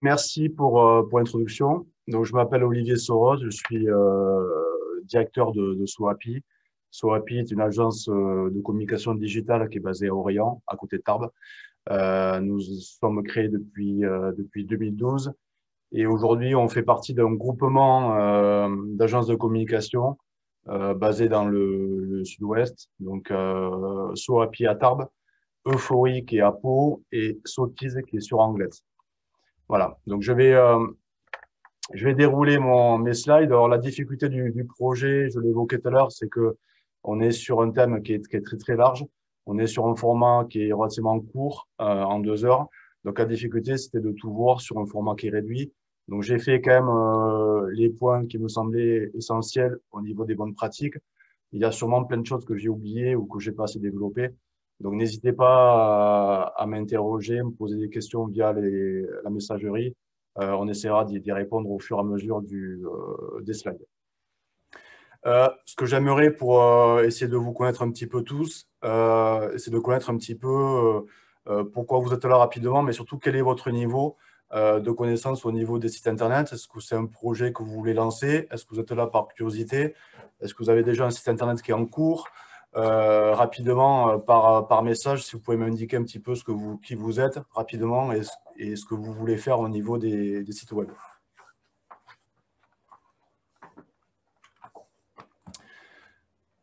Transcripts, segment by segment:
Merci pour l'introduction. Donc, je m'appelle Olivier Soros, je suis directeur de SOAPI. SOAPI est une agence de communication digitale qui est basée à Orient, à côté de Tarbes. Nous sommes créés depuis 2012 et aujourd'hui, on fait partie d'un groupement d'agences de communication basé dans le sud-ouest. Donc, SOAPI à Tarbes, Euphorie qui est à Pau et Sotiz qui est sur Anglet. Voilà, donc je vais dérouler mes slides. Alors, la difficulté du projet, je l'évoquais tout à l'heure, c'est que on est sur un thème qui est très, très large. On est sur un format qui est relativement court, en 2 heures. Donc, la difficulté, c'était de tout voir sur un format qui est réduit. Donc, j'ai fait quand même les points qui me semblaient essentiels au niveau des bonnes pratiques. Il y a sûrement plein de choses que j'ai oubliées ou que j'ai pas assez développées. Donc, n'hésitez pas à m'interroger, me poser des questions via la messagerie. On essaiera d'y répondre au fur et à mesure des slides. Ce que j'aimerais pour essayer de vous connaître un petit peu tous, c'est de connaître un petit peu pourquoi vous êtes là rapidement, mais surtout quel est votre niveau de connaissance au niveau des sites Internet. Est-ce que c'est un projet que vous voulez lancer? Est-ce que vous êtes là par curiosité? Est-ce que vous avez déjà un site Internet qui est en cours? Rapidement, par message, si vous pouvez m'indiquer un petit peu qui vous êtes rapidement et ce que vous voulez faire au niveau des sites web.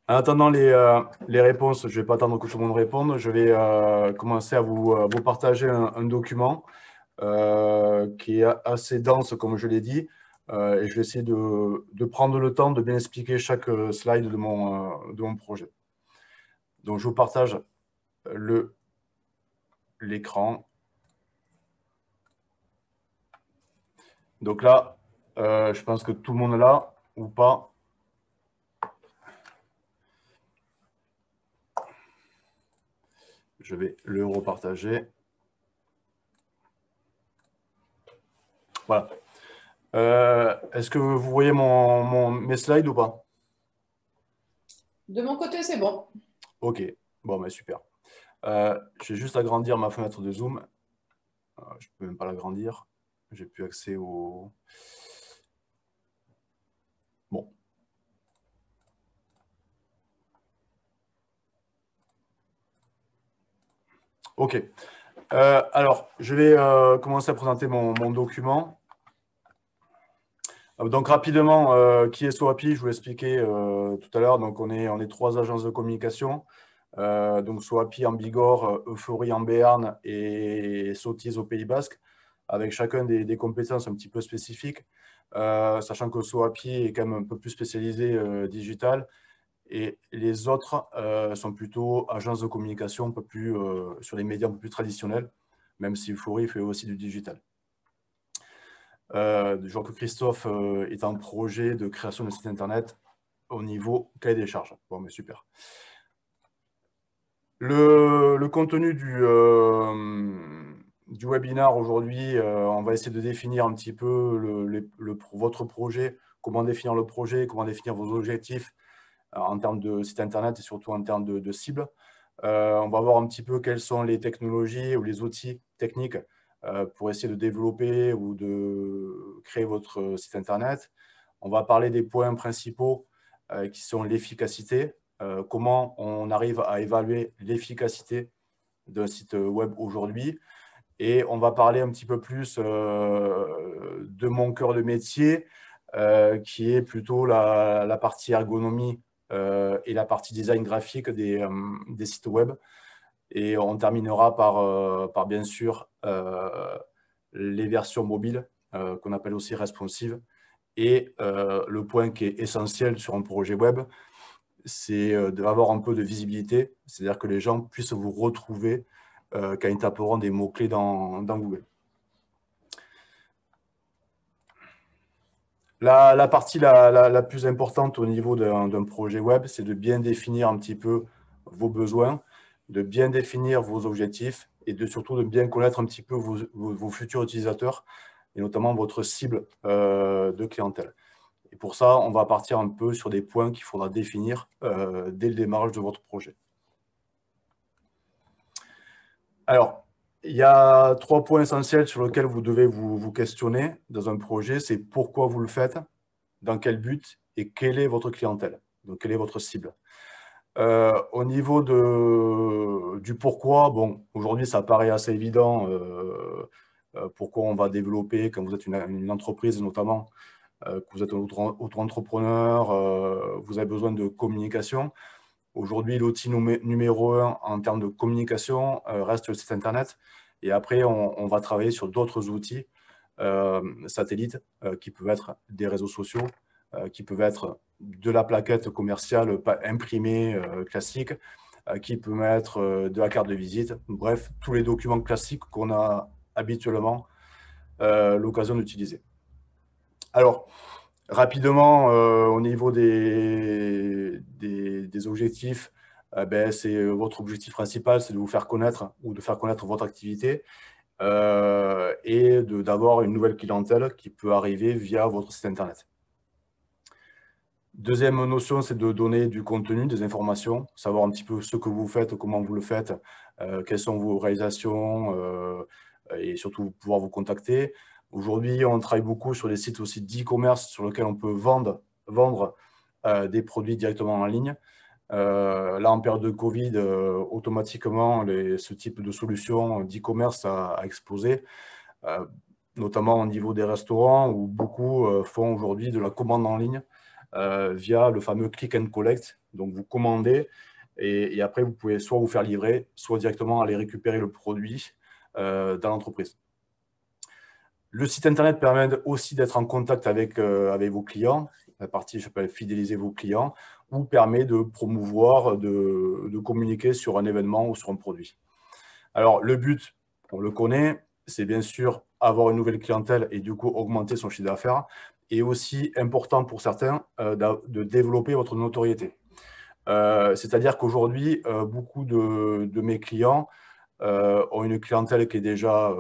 En attendant les réponses, je ne vais pas attendre que tout le monde réponde. Je vais commencer à vous partager un document qui est assez dense, comme je l'ai dit. Et je vais essayer de prendre le temps de bien expliquer chaque slide de mon projet. Donc, je vous partage l'écran. Donc là, je pense que tout le monde est là ou pas. Je vais le repartager. Voilà. Est-ce que vous voyez mes slides ou pas? De mon côté, c'est bon. Ok, bon, ben super. Je vais juste agrandir ma fenêtre de zoom. Je ne peux même pas l'agrandir. J'ai plus accès au... Bon. Ok. Alors, je vais commencer à présenter mon document. Donc, rapidement, qui est SOAPI? Je vous l'ai expliqué tout à l'heure. Donc, on est 3 agences de communication. Donc, SOAPI en Bigorre, Euphorie en Béarn et Sotiz au Pays Basque, avec chacun des compétences un petit peu spécifiques, sachant que SOAPI est quand même un peu plus spécialisé digital et les autres sont plutôt agences de communication un peu plus sur les médias un peu plus traditionnels, même si Euphorie fait aussi du digital. Je vois que Christophe est en projet de création de site internet au niveau cahier des charges. Bon, mais super. Le contenu du webinaire aujourd'hui, on va essayer de définir un petit peu votre projet, comment définir le projet, comment définir vos objectifs en termes de site internet et surtout en termes de cible. On va voir un petit peu quelles sont les technologies ou les outils techniques pour essayer de développer ou de créer votre site internet. On va parler des points principaux qui sont l'efficacité, comment on arrive à évaluer l'efficacité d'un site web aujourd'hui. Et on va parler un petit peu plus de mon cœur de métier, qui est plutôt la partie ergonomie et la partie design graphique des sites web. Et on terminera par bien sûr, les versions mobiles, qu'on appelle aussi responsive. Et le point qui est essentiel sur un projet web, c'est d'avoir un peu de visibilité, c'est-à-dire que les gens puissent vous retrouver quand ils taperont des mots-clés dans Google. La partie la plus importante au niveau d'un projet web, c'est de bien définir un petit peu vos besoins, de bien définir vos objectifs et surtout de bien connaître un petit peu vos futurs utilisateurs et notamment votre cible de clientèle. Et pour ça, on va partir un peu sur des points qu'il faudra définir dès le démarrage de votre projet. Alors, Il y a 3 points essentiels sur lesquels vous devez vous questionner dans un projet. C'est pourquoi vous le faites, dans quel but et quelle est votre clientèle, donc quelle est votre cible. Au niveau du pourquoi, bon, aujourd'hui, ça paraît assez évident pourquoi on va développer, quand vous êtes une entreprise notamment, que vous êtes un auto-entrepreneur, vous avez besoin de communication. Aujourd'hui, l'outil numéro 1 en termes de communication reste le site Internet. Et après, on va travailler sur d'autres outils satellites qui peuvent être des réseaux sociaux, qui peuvent être de la plaquette commerciale imprimée classique, qui peut être de la carte de visite. Bref, tous les documents classiques qu'on a habituellement l'occasion d'utiliser. Alors, rapidement, au niveau des objectifs, c'est votre objectif principal, c'est de vous faire connaître ou de faire connaître votre activité et d'avoir une nouvelle clientèle qui peut arriver via votre site Internet. Deuxième notion, c'est de donner du contenu, des informations, savoir un petit peu ce que vous faites, comment vous le faites, quelles sont vos réalisations et surtout pouvoir vous contacter. Aujourd'hui, on travaille beaucoup sur des sites aussi d'e-commerce sur lesquels on peut vendre des produits directement en ligne. Là, en période de Covid, automatiquement, ce type de solution d'e-commerce a explosé, notamment au niveau des restaurants où beaucoup font aujourd'hui de la commande en ligne via le fameux click and collect. Donc, vous commandez et après, vous pouvez soit vous faire livrer, soit directement aller récupérer le produit dans l'entreprise. Le site Internet permet aussi d'être en contact avec vos clients. La partie, je s'appelle fidéliser vos clients, ou permet de promouvoir, de communiquer sur un événement ou sur un produit. Alors, le but, on le connaît, c'est bien sûr avoir une nouvelle clientèle et du coup augmenter son chiffre d'affaires. Et aussi important pour certains de développer votre notoriété. C'est-à-dire qu'aujourd'hui, beaucoup de mes clients ont une clientèle qui est déjà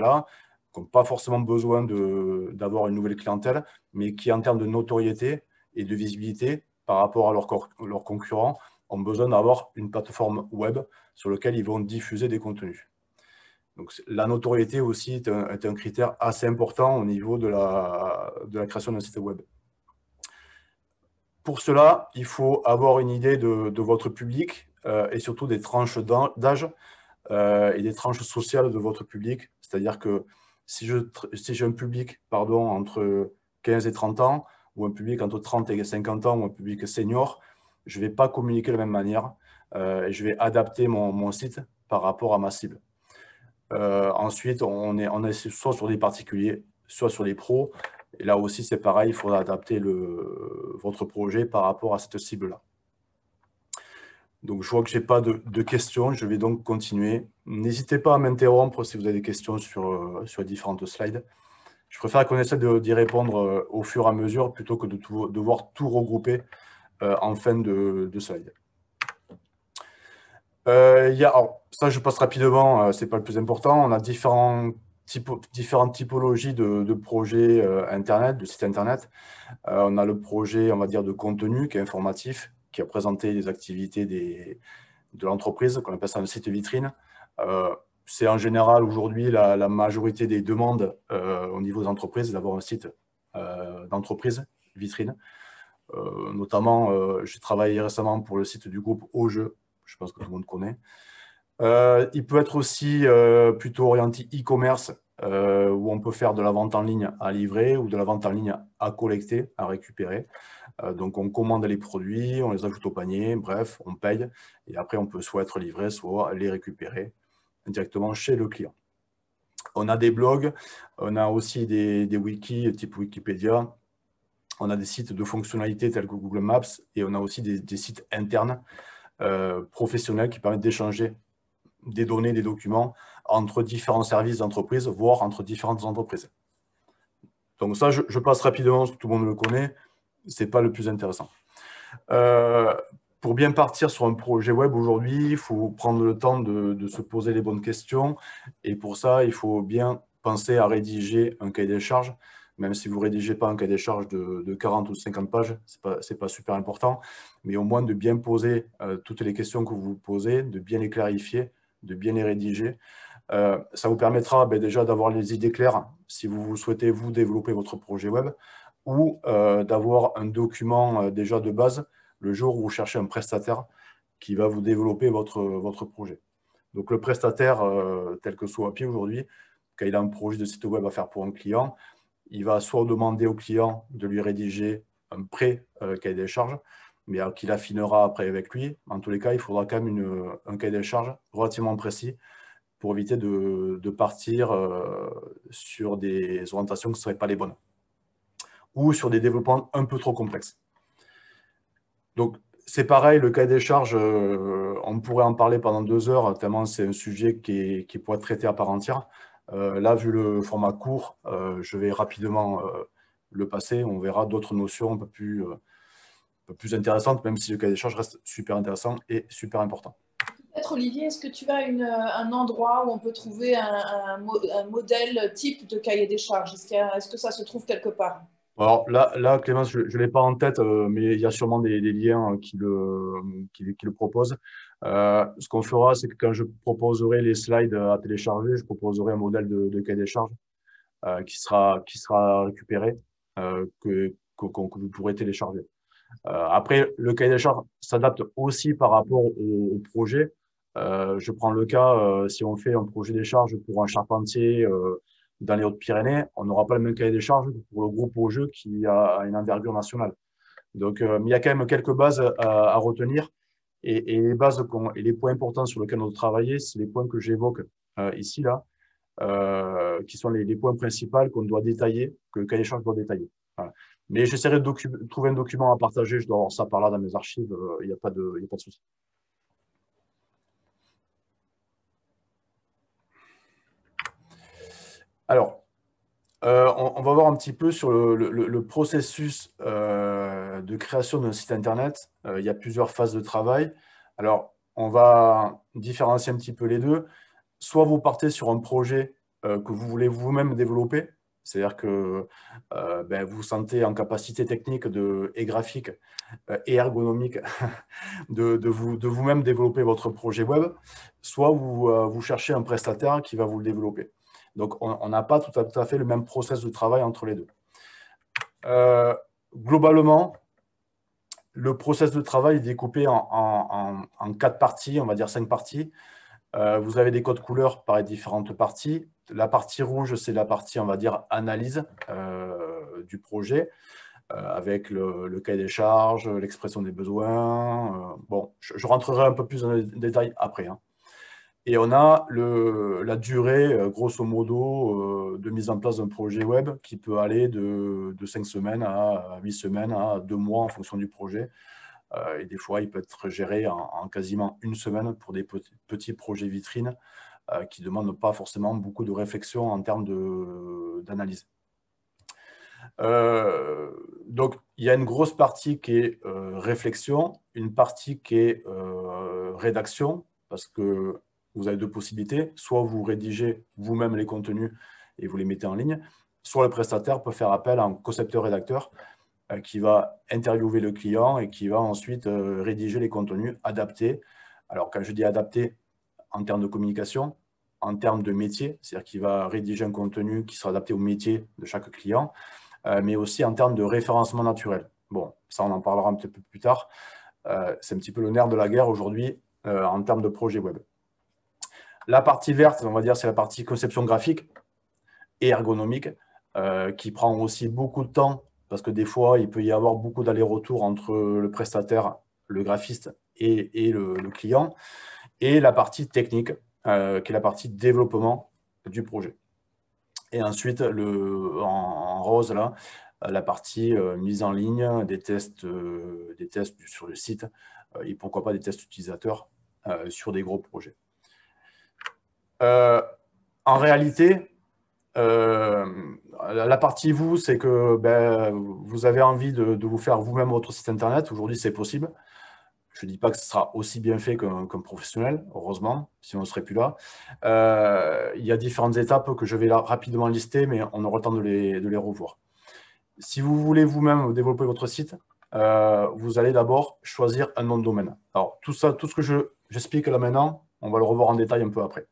là, qui n'ont pas forcément besoin d'avoir une nouvelle clientèle, mais qui, en termes de notoriété et de visibilité par rapport à leurs concurrents, ont besoin d'avoir une plateforme web sur laquelle ils vont diffuser des contenus. Donc, la notoriété aussi est un critère assez important au niveau de la création d'un site web. Pour cela, il faut avoir une idée de votre public et surtout des tranches d'âge et des tranches sociales de votre public. C'est-à-dire que si j'ai un public entre 15 et 30 ans, ou un public entre 30 et 50 ans, ou un public senior, je ne vais pas communiquer de la même manière et je vais adapter mon site par rapport à ma cible. Ensuite, on est soit sur des particuliers, soit sur des pros. Et là aussi, c'est pareil, il faudra adapter votre projet par rapport à cette cible-là. Donc, je vois que je n'ai pas de questions. Je vais donc continuer. N'hésitez pas à m'interrompre si vous avez des questions sur les différentes slides. Je préfère qu'on essaie d'y répondre au fur et à mesure plutôt que de devoir tout regrouper en fin de slide. Alors, ça, je passe rapidement, ce n'est pas le plus important. On a différentes typologies de projets Internet, de sites Internet. On a le projet, on va dire, de contenu qui est informatif, qui a présenté les activités de l'entreprise, qu'on appelle ça un site vitrine. C'est en général aujourd'hui la majorité des demandes au niveau des entreprises d'avoir un site d'entreprise vitrine. Notamment, j'ai travaillé récemment pour le site du groupe Au-Jeu, je pense que tout le monde connaît. Il peut être aussi plutôt orienté e-commerce, où on peut faire de la vente en ligne à livrer ou de la vente en ligne à collecter, à récupérer. Donc, on commande les produits, on les ajoute au panier, bref, on paye. Et après, on peut soit être livré, soit les récupérer directement chez le client. On a des blogs, on a aussi des wikis type Wikipédia. On a des sites de fonctionnalités tels que Google Maps et on a aussi des sites internes professionnels qui permettent d'échanger des données, des documents entre différents services d'entreprise, voire entre différentes entreprises. Donc ça, je passe rapidement, parce que tout le monde le connaît, ce n'est pas le plus intéressant. Pour bien partir sur un projet web aujourd'hui, il faut prendre le temps de se poser les bonnes questions et pour ça, il faut bien penser à rédiger un cahier des charges. Même si vous ne rédigez pas un cahier des charges de 40 ou 50 pages, ce n'est pas super important, mais au moins de bien poser toutes les questions que vous vous posez, de bien les clarifier de bien les rédiger. Ça vous permettra déjà d'avoir les idées claires si vous souhaitez vous développer votre projet web ou d'avoir un document déjà de base le jour où vous cherchez un prestataire qui va vous développer votre projet. Donc le prestataire, tel que SOAPI aujourd'hui, quand il a un projet de site web à faire pour un client, il va soit demander au client de lui rédiger un pré-cahier des charges, mais qu'il affinera après avec lui. En tous les cas, il faudra quand même un cahier des charges relativement précis pour éviter de partir sur des orientations qui ne seraient pas les bonnes ou sur des développements un peu trop complexes. Donc, c'est pareil, le cahier des charges, on pourrait en parler pendant 2 heures, tellement c'est un sujet qui pourrait être traité à part entière. Là, vu le format court, je vais rapidement le passer. On verra d'autres notions un peu plus intéressantes, même si le cahier des charges reste super intéressant et super important. Peut-être, Olivier, est-ce que tu as un endroit où on peut trouver un modèle type de cahier des charges? Est-ce que ça se trouve quelque part? Alors là Clémence, je ne l'ai pas en tête, mais il y a sûrement des liens qui le proposent. Ce qu'on fera, c'est que quand je proposerai les slides à télécharger, je proposerai un modèle de cahier des charges qui sera récupéré, que vous pourrez télécharger. Après, le cahier des charges s'adapte aussi par rapport au projet. Je prends le cas, si on fait un projet des charges pour un charpentier dans les Hautes-Pyrénées, on n'aura pas le même cahier des charges que pour le gros projet qui a une envergure nationale. Donc, il y a quand même quelques bases à retenir. Et les bases et les points importants sur lesquels on doit travailler, c'est les points que j'évoque ici, là, qui sont les points principaux qu'on doit détailler, que le cahier des charges doit détailler. Voilà. Mais j'essaierai de trouver un document à partager. Je dois avoir ça par là dans mes archives. Il n'y a pas de souci. Alors, on va voir un petit peu sur le processus de création d'un site Internet. Il y a plusieurs phases de travail. Alors, on va différencier un petit peu les deux. Soit vous partez sur un projet que vous voulez vous-même développer, c'est-à-dire que vous vous sentez en capacité technique et graphique et ergonomique de vous-même développer votre projet web, soit vous cherchez un prestataire qui va vous le développer. Donc, on n'a pas tout à fait le même process de travail entre les deux. Globalement, le process de travail est découpé en 4 parties, on va dire 5 parties. Vous avez des codes couleurs par les différentes parties. La partie rouge, c'est la partie, on va dire, analyse du projet, avec le cahier des charges, l'expression des besoins. Bon, je rentrerai un peu plus dans les détails après. Hein. Et on a la durée, grosso modo, de mise en place d'un projet web qui peut aller de 5 semaines à 8 semaines à 2 mois en fonction du projet. Et des fois, il peut être géré en quasiment 1 semaine pour des petits projets vitrines qui ne demandent pas forcément beaucoup de réflexion en termes d'analyse. Donc, il y a une grosse partie qui est réflexion, une partie qui est rédaction, parce que vous avez 2 possibilités. Soit vous rédigez vous-même les contenus et vous les mettez en ligne, soit le prestataire peut faire appel à un concepteur-rédacteur qui va interviewer le client et qui va ensuite rédiger les contenus adaptés. Alors, quand je dis adaptés en termes de communication, en termes de métier, c'est-à-dire qu'il va rédiger un contenu qui sera adapté au métier de chaque client, mais aussi en termes de référencement naturel. Bon, ça, on en parlera un petit peu plus tard. C'est un petit peu le nerf de la guerre aujourd'hui en termes de projet web. La partie verte, on va dire, c'est la partie conception graphique et ergonomique, qui prend aussi beaucoup de temps, parce que des fois, il peut y avoir beaucoup d'allers-retours entre le prestataire, le graphiste et le client, et la partie technique, qui est la partie développement du projet. Et ensuite, en rose, là, la partie mise en ligne, des tests sur le site, et pourquoi pas des tests utilisateurs sur des gros projets. En réalité, la partie vous, c'est que vous avez envie de vous faire vous-même votre site internet. Aujourd'hui, c'est possible. Je ne dis pas que ce sera aussi bien fait qu'un professionnel, heureusement, sinon on ne serait plus là. Il y a différentes étapes que je vais là rapidement lister, mais on aura le temps de les revoir. Si vous voulez vous-même développer votre site, vous allez d'abord choisir un nom de domaine. Alors, tout ce que j'explique là maintenant, On va le revoir en détail un peu après.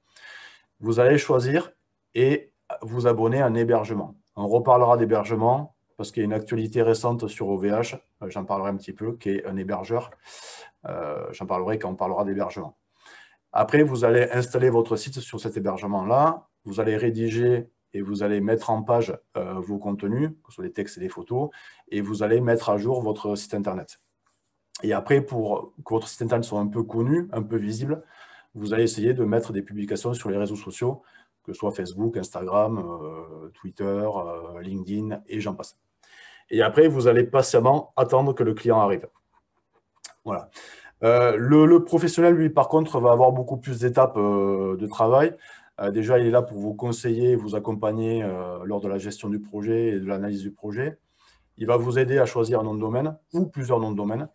Vous allez choisir et vous abonner à un hébergement. On reparlera d'hébergement parce qu'il y a une actualité récente sur OVH, j'en parlerai un petit peu, qui est un hébergeur. J'en parlerai quand on parlera d'hébergement. Après, vous allez installer votre site sur cet hébergement-là. Vous allez rédiger et vous allez mettre en page vos contenus, que ce soit les textes et les photos, et vous allez mettre à jour votre site Internet. Et après, pour que votre site Internet soit un peu connu, un peu visible, vous allez essayer de mettre des publications sur les réseaux sociaux, que ce soit Facebook, Instagram, Twitter, LinkedIn, et j'en passe. Et après, vous allez patiemment attendre que le client arrive. Voilà. Le professionnel, lui, par contre, va avoir beaucoup plus d'étapes de travail. Déjà, il est là pour vous conseiller, vous accompagner lors de la gestion du projet et de l'analyse du projet. Il va vous aider à choisir un nom de domaine ou plusieurs noms de domaine.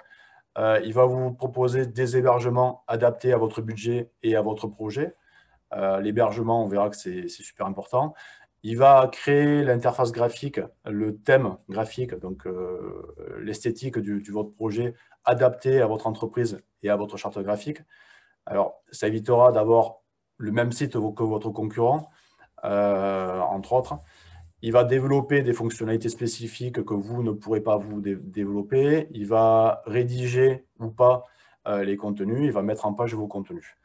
Il va vous proposer des hébergements adaptés à votre budget et à votre projet. L'hébergement, on verra que c'est super important. Il va créer l'interface graphique, le thème graphique, donc l'esthétique de votre projet adapté à votre entreprise et à votre charte graphique. Alors, ça évitera d'avoir le même site que votre concurrent, entre autres. Il va développer des fonctionnalités spécifiques que vous ne pourrez pas vous développer. Il va rédiger ou pas les contenus. Il va mettre en page vos contenus.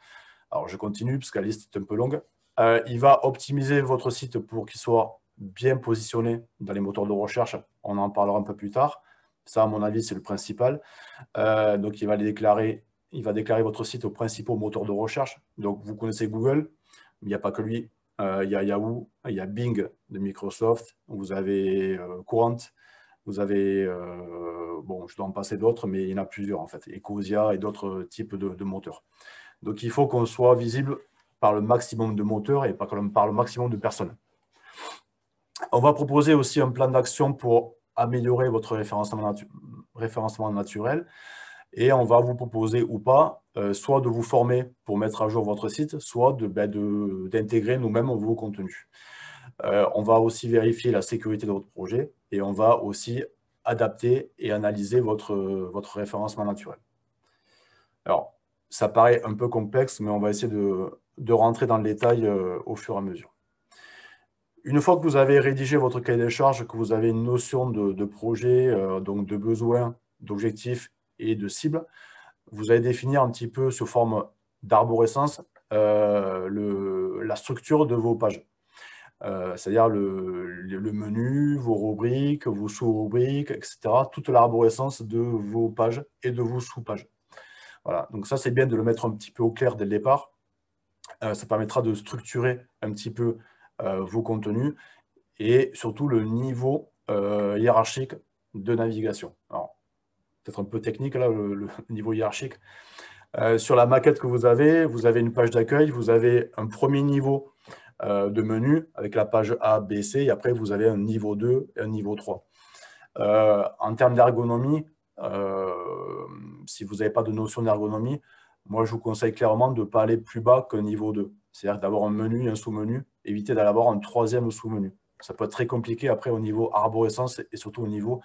Alors, je continue parce que la liste est un peu longue. Il va optimiser votre site pour qu'il soit bien positionné dans les moteurs de recherche. On en parlera un peu plus tard. Ça, à mon avis, c'est le principal. Donc, il va déclarer votre site aux principaux moteurs de recherche. Donc, vous connaissez Google, mais il n'y a pas que lui. Il y a Yahoo, il y a Bing de Microsoft, vous avez Courant, vous avez, bon, je dois en passer d'autres, mais il y en a plusieurs en fait, Ecosia et d'autres types de moteurs. Donc, il faut qu'on soit visible par le maximum de moteurs et par le maximum de personnes. On va proposer aussi un plan d'action pour améliorer votre référencement naturel. Et on va vous proposer ou pas, soit de vous former pour mettre à jour votre site, soit d'intégrer nous-mêmes vos contenus. On va aussi vérifier la sécurité de votre projet et on va aussi adapter et analyser votre référencement naturel. Alors, ça paraît un peu complexe, mais on va essayer de rentrer dans le détail au fur et à mesure. Une fois que vous avez rédigé votre cahier des charges, que vous avez une notion de projet, donc de besoins, d'objectifs et de cibles, vous allez définir un petit peu sous forme d'arborescence la structure de vos pages. C'est-à-dire le menu, vos rubriques, vos sous-rubriques, etc. Toute l'arborescence de vos pages et de vos sous-pages. Voilà, donc ça, c'est bien de le mettre un petit peu au clair dès le départ. Ça permettra de structurer un petit peu vos contenus et surtout le niveau hiérarchique de navigation. Alors, peut-être un peu technique là, le niveau hiérarchique. Sur la maquette que vous avez une page d'accueil, vous avez un premier niveau de menu avec la page A, B, C, et après vous avez un niveau 2 et un niveau 3. En termes d'ergonomie, si vous n'avez pas de notion d'ergonomie, moi je vous conseille clairement de ne pas aller plus bas qu'un niveau 2. C'est-à-dire d'avoir un menu et un sous-menu, éviter d'aller avoir un troisième sous-menu. Ça peut être très compliqué après au niveau arborescence et surtout au niveau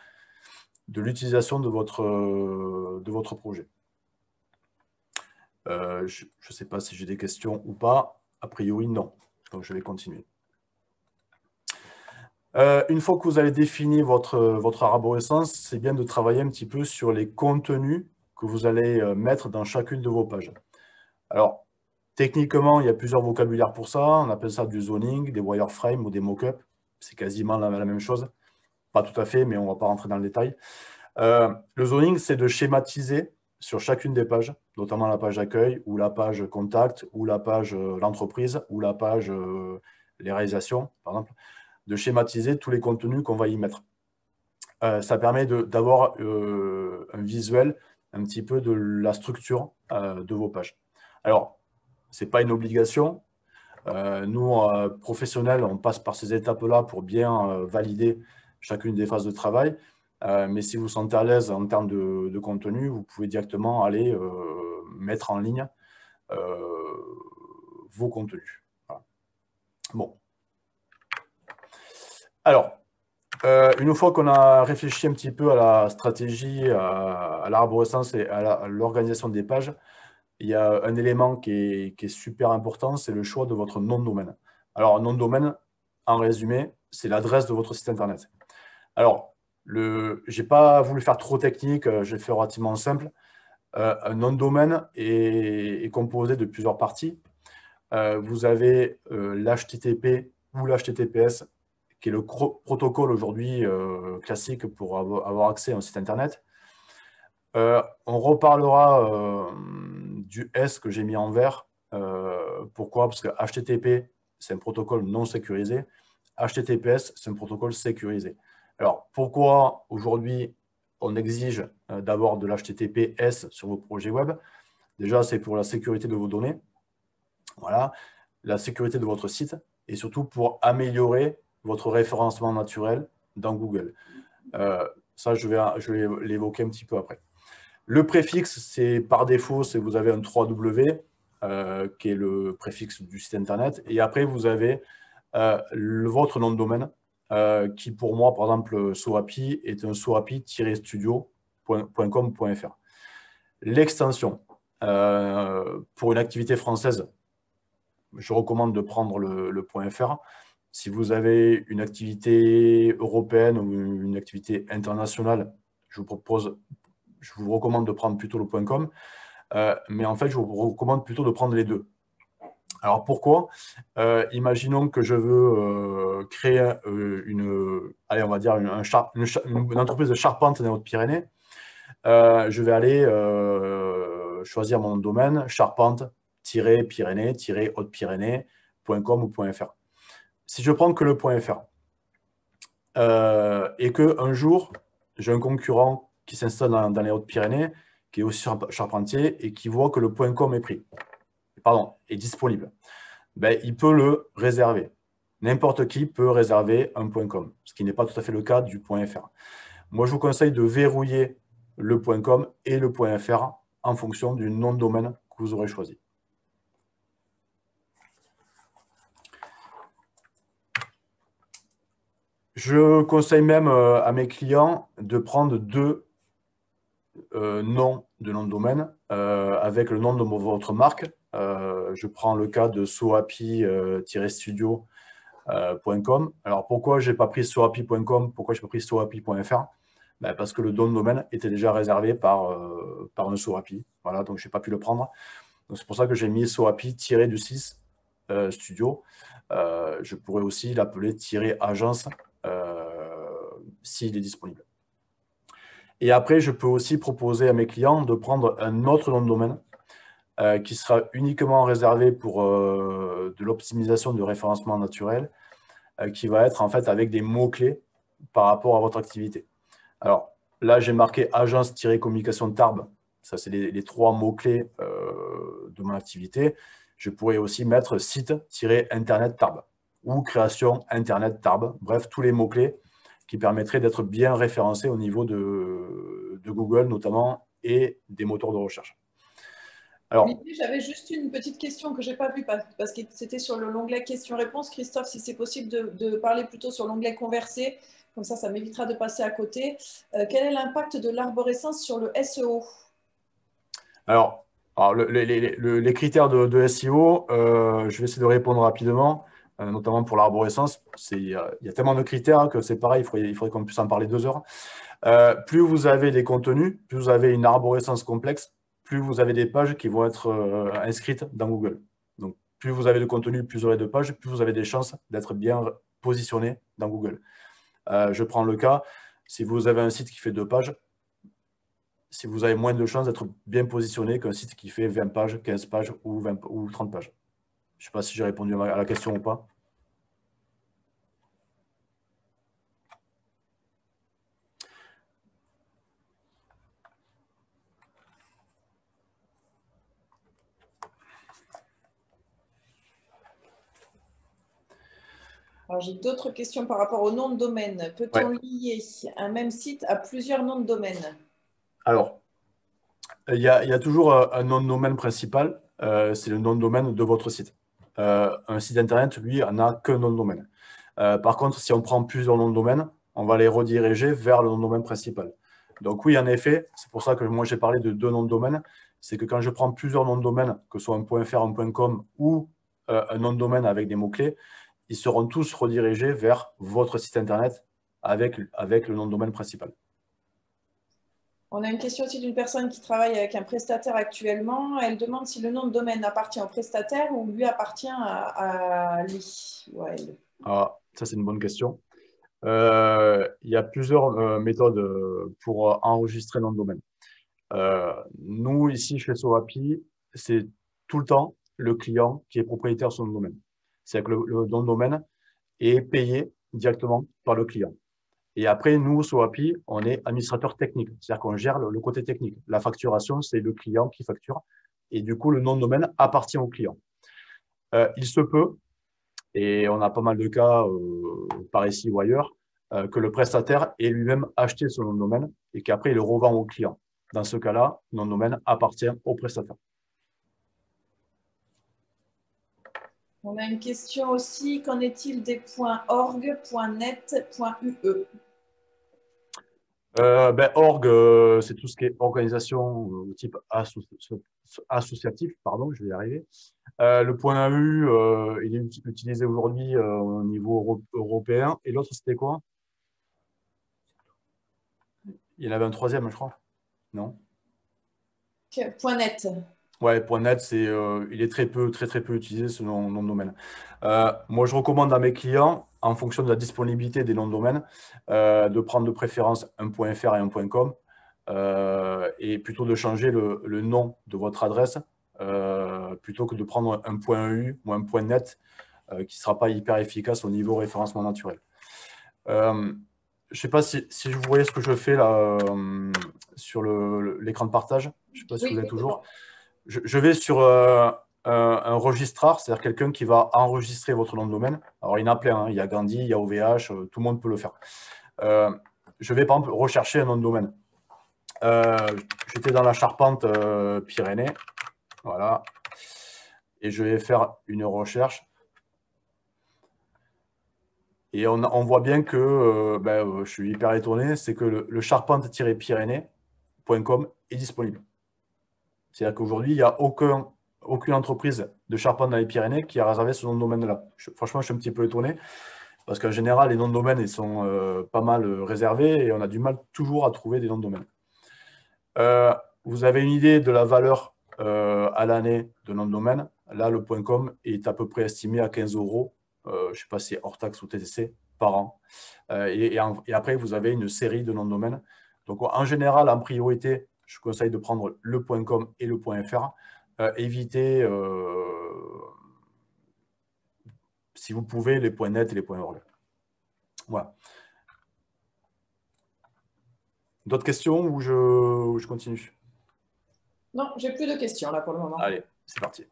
de l'utilisation de votre projet. Je ne sais pas si j'ai des questions ou pas. A priori, non. Donc, je vais continuer. Une fois que vous avez défini votre arborescence, c'est bien de travailler un petit peu sur les contenus que vous allez mettre dans chacune de vos pages. Alors, techniquement, il y a plusieurs vocabulaires pour ça. On appelle ça du zoning, des wireframes ou des mock-ups. C'est quasiment la même chose. Pas tout à fait, mais on ne va pas rentrer dans le détail. Le zoning, c'est de schématiser sur chacune des pages, notamment la page accueil, ou la page contact, ou la page l'entreprise, ou la page les réalisations, par exemple, de schématiser tous les contenus qu'on va y mettre. Ça permet d'avoir un visuel un petit peu de la structure de vos pages. Alors, ce n'est pas une obligation. Nous, professionnels, on passe par ces étapes-là pour bien valider chacune des phases de travail. Mais si vous vous sentez à l'aise en termes de contenu, vous pouvez directement aller mettre en ligne vos contenus. Voilà. Bon. Alors, une fois qu'on a réfléchi un petit peu à la stratégie, à l'arborescence et à l'organisation des pages, il y a un élément qui est super important, c'est le choix de votre nom de domaine. Alors, nom de domaine, en résumé, c'est l'adresse de votre site Internet. Alors, je n'ai pas voulu faire trop technique, j'ai fait relativement simple. Un nom de domaine est composé de plusieurs parties. Vous avez l'HTTP ou l'HTTPS, qui est le protocole aujourd'hui classique pour avoir accès à un site Internet. On reparlera du S que j'ai mis en vert. Pourquoi? Parce que HTTP, c'est un protocole non sécurisé. HTTPS, c'est un protocole sécurisé. Alors, pourquoi aujourd'hui on exige d'avoir de l'HTTPS sur vos projets web? Déjà, c'est pour la sécurité de vos données, voilà, la sécurité de votre site et surtout pour améliorer votre référencement naturel dans Google. Ça, je vais l'évoquer un petit peu après. Le préfixe, c'est par défaut, vous avez un 3W, qui est le préfixe du site Internet. Et après, vous avez votre nom de domaine, qui pour moi, par exemple, SOAPI est un soapi-studio.com.fr. L'extension, pour une activité française, je recommande de prendre le .fr. Si vous avez une activité européenne ou une activité internationale, je vous recommande de prendre plutôt le .com. Mais en fait, je vous recommande plutôt de prendre les deux. Alors pourquoi? Imaginons que je veux créer allez, on va dire une entreprise de charpente dans les Hautes-Pyrénées. Je vais aller choisir mon domaine, charpente-pyrénées-hautes-pyrénées.com ou .fr. Si je prends que le .fr et qu'un jour, j'ai un concurrent qui s'installe dans les Hautes-Pyrénées, qui est aussi charpentier et qui voit que le .com est pris, est disponible, ben, il peut le réserver. N'importe qui peut réserver un .com, ce qui n'est pas tout à fait le cas du .fr. Moi, je vous conseille de verrouiller le .com et le .fr en fonction du nom de domaine que vous aurez choisi. Je conseille même à mes clients de prendre deux noms de nom de domaine avec le nom de votre marque. Je prends le cas de soapi-studio.com. Alors, pourquoi je n'ai pas pris soapi.com? Pourquoi je n'ai pas pris soapi.fr? Ben, parce que le nom de domaine était déjà réservé par un Soapi. Voilà, donc je n'ai pas pu le prendre. C'est pour ça que j'ai mis soapi-du-6 studio. Je pourrais aussi l'appeler -agence s'il est disponible. Et après, je peux aussi proposer à mes clients de prendre un autre nom de domaine qui sera uniquement réservé pour de l'optimisation de référencement naturel, qui va être en fait avec des mots-clés par rapport à votre activité. Alors là, j'ai marqué agence-communication Tarbes. Ça, c'est les trois mots-clés de mon activité. Je pourrais aussi mettre site-internet Tarbes ou création internet Tarbes. Bref, tous les mots-clés qui permettraient d'être bien référencés au niveau de Google notamment et des moteurs de recherche. Alors, j'avais juste une petite question que je n'ai pas vue parce que c'était sur l'onglet questions-réponses. Christophe, si c'est possible de parler plutôt sur l'onglet converser, comme ça m'évitera de passer à côté. Quel est l'impact de l'arborescence sur le SEO? Alors les critères de SEO, je vais essayer de répondre rapidement, notamment pour l'arborescence. Il y a tellement de critères que c'est pareil, il faudrait qu'on puisse en parler 2 heures. Plus vous avez des contenus, plus vous avez une arborescence complexe, plus vous avez des pages qui vont être inscrites dans Google. Donc, plus vous avez de contenu, plus vous aurez de pages, plus vous avez des chances d'être bien positionné dans Google. Je prends le cas, si vous avez un site qui fait 2 pages, si vous avez moins de chances d'être bien positionné qu'un site qui fait 20 pages, 15 pages ou 30 pages. Je ne sais pas si j'ai répondu à la question ou pas. J'ai d'autres questions par rapport au nom de domaine. Peut-on lier un même site à plusieurs noms de domaine? Alors, il y a toujours un nom de domaine principal, c'est le nom de domaine de votre site. Un site internet, lui, n'a qu'un nom de domaine. Par contre, si on prend plusieurs noms de domaine, on va les rediriger vers le nom de domaine principal. Donc oui, en effet, c'est pour ça que moi j'ai parlé de 2 noms de domaine, c'est que quand je prends plusieurs noms de domaine, que ce soit un .fr, un .com ou un nom de domaine avec des mots-clés, ils seront tous redirigés vers votre site Internet avec le nom de domaine principal. On a une question aussi d'une personne qui travaille avec un prestataire actuellement. Elle demande si le nom de domaine appartient au prestataire ou lui appartient à lui ou à elle. Ah, ça, c'est une bonne question. Il y a plusieurs méthodes pour enregistrer nom de domaine. Nous, ici, chez Soapi, c'est tout le temps le client qui est propriétaire de son nom de domaine. C'est-à-dire que le nom de domaine est payé directement par le client. Et après, nous, Soapi, on est administrateur technique. C'est-à-dire qu'on gère le côté technique. La facturation, c'est le client qui facture. Et du coup, le nom de domaine appartient au client. Il se peut, et on a pas mal de cas par ici ou ailleurs, que le prestataire ait lui-même acheté son nom de domaine et qu'après, il le revend au client. Dans ce cas-là, le nom de domaine appartient au prestataire. On a une question aussi. Qu'en est-il des .org, .net, .ue? Org, c'est tout ce qui est organisation type associatif, pardon, je vais y arriver. Le .eu, il est utilisé aujourd'hui au niveau européen. Et l'autre, c'était quoi? Il y en avait un troisième, je crois. Non? .net. Ouais, .net, il est très peu utilisé ce nom de domaine. Moi, je recommande à mes clients, en fonction de la disponibilité des noms de domaine, de prendre de préférence un .fr et un .com, et plutôt de changer le nom de votre adresse, plutôt que de prendre un .eu ou un .net, qui ne sera pas hyper efficace au niveau référencement naturel. Je ne sais pas si vous voyez ce que je fais là sur l'écran de partage. Je ne sais pas si vous avez toujours. Je vais sur un registraire, c'est-à-dire quelqu'un qui va enregistrer votre nom de domaine. Alors, il y en a plein, hein. Il y a Gandhi, il y a OVH, tout le monde peut le faire. Je vais, par exemple, rechercher un nom de domaine. J'étais dans la Charpente Pyrénées. Voilà. Et je vais faire une recherche. Et on voit bien que, je suis hyper étonné, c'est que le charpente-pyrénées.com est disponible. C'est-à-dire qu'aujourd'hui, il n'y a aucune entreprise de charpente dans les Pyrénées qui a réservé ce nom de domaine-là. Franchement, je suis un petit peu étonné, parce qu'en général, les noms de domaine ils sont pas mal réservés et on a du mal toujours à trouver des noms de domaine. Vous avez une idée de la valeur à l'année de nom de domaine. Là, le .com est à peu près estimé à 15 €. Je ne sais pas si c'est hors taxe ou TTC par an. Et après, vous avez une série de noms de domaine. Donc, en général, en priorité, je conseille de prendre le .com et le .fr. Évitez, si vous pouvez, les .net et les .org. Voilà. D'autres questions ou je continue? Non, j'ai plus de questions là pour le moment. Allez, c'est parti.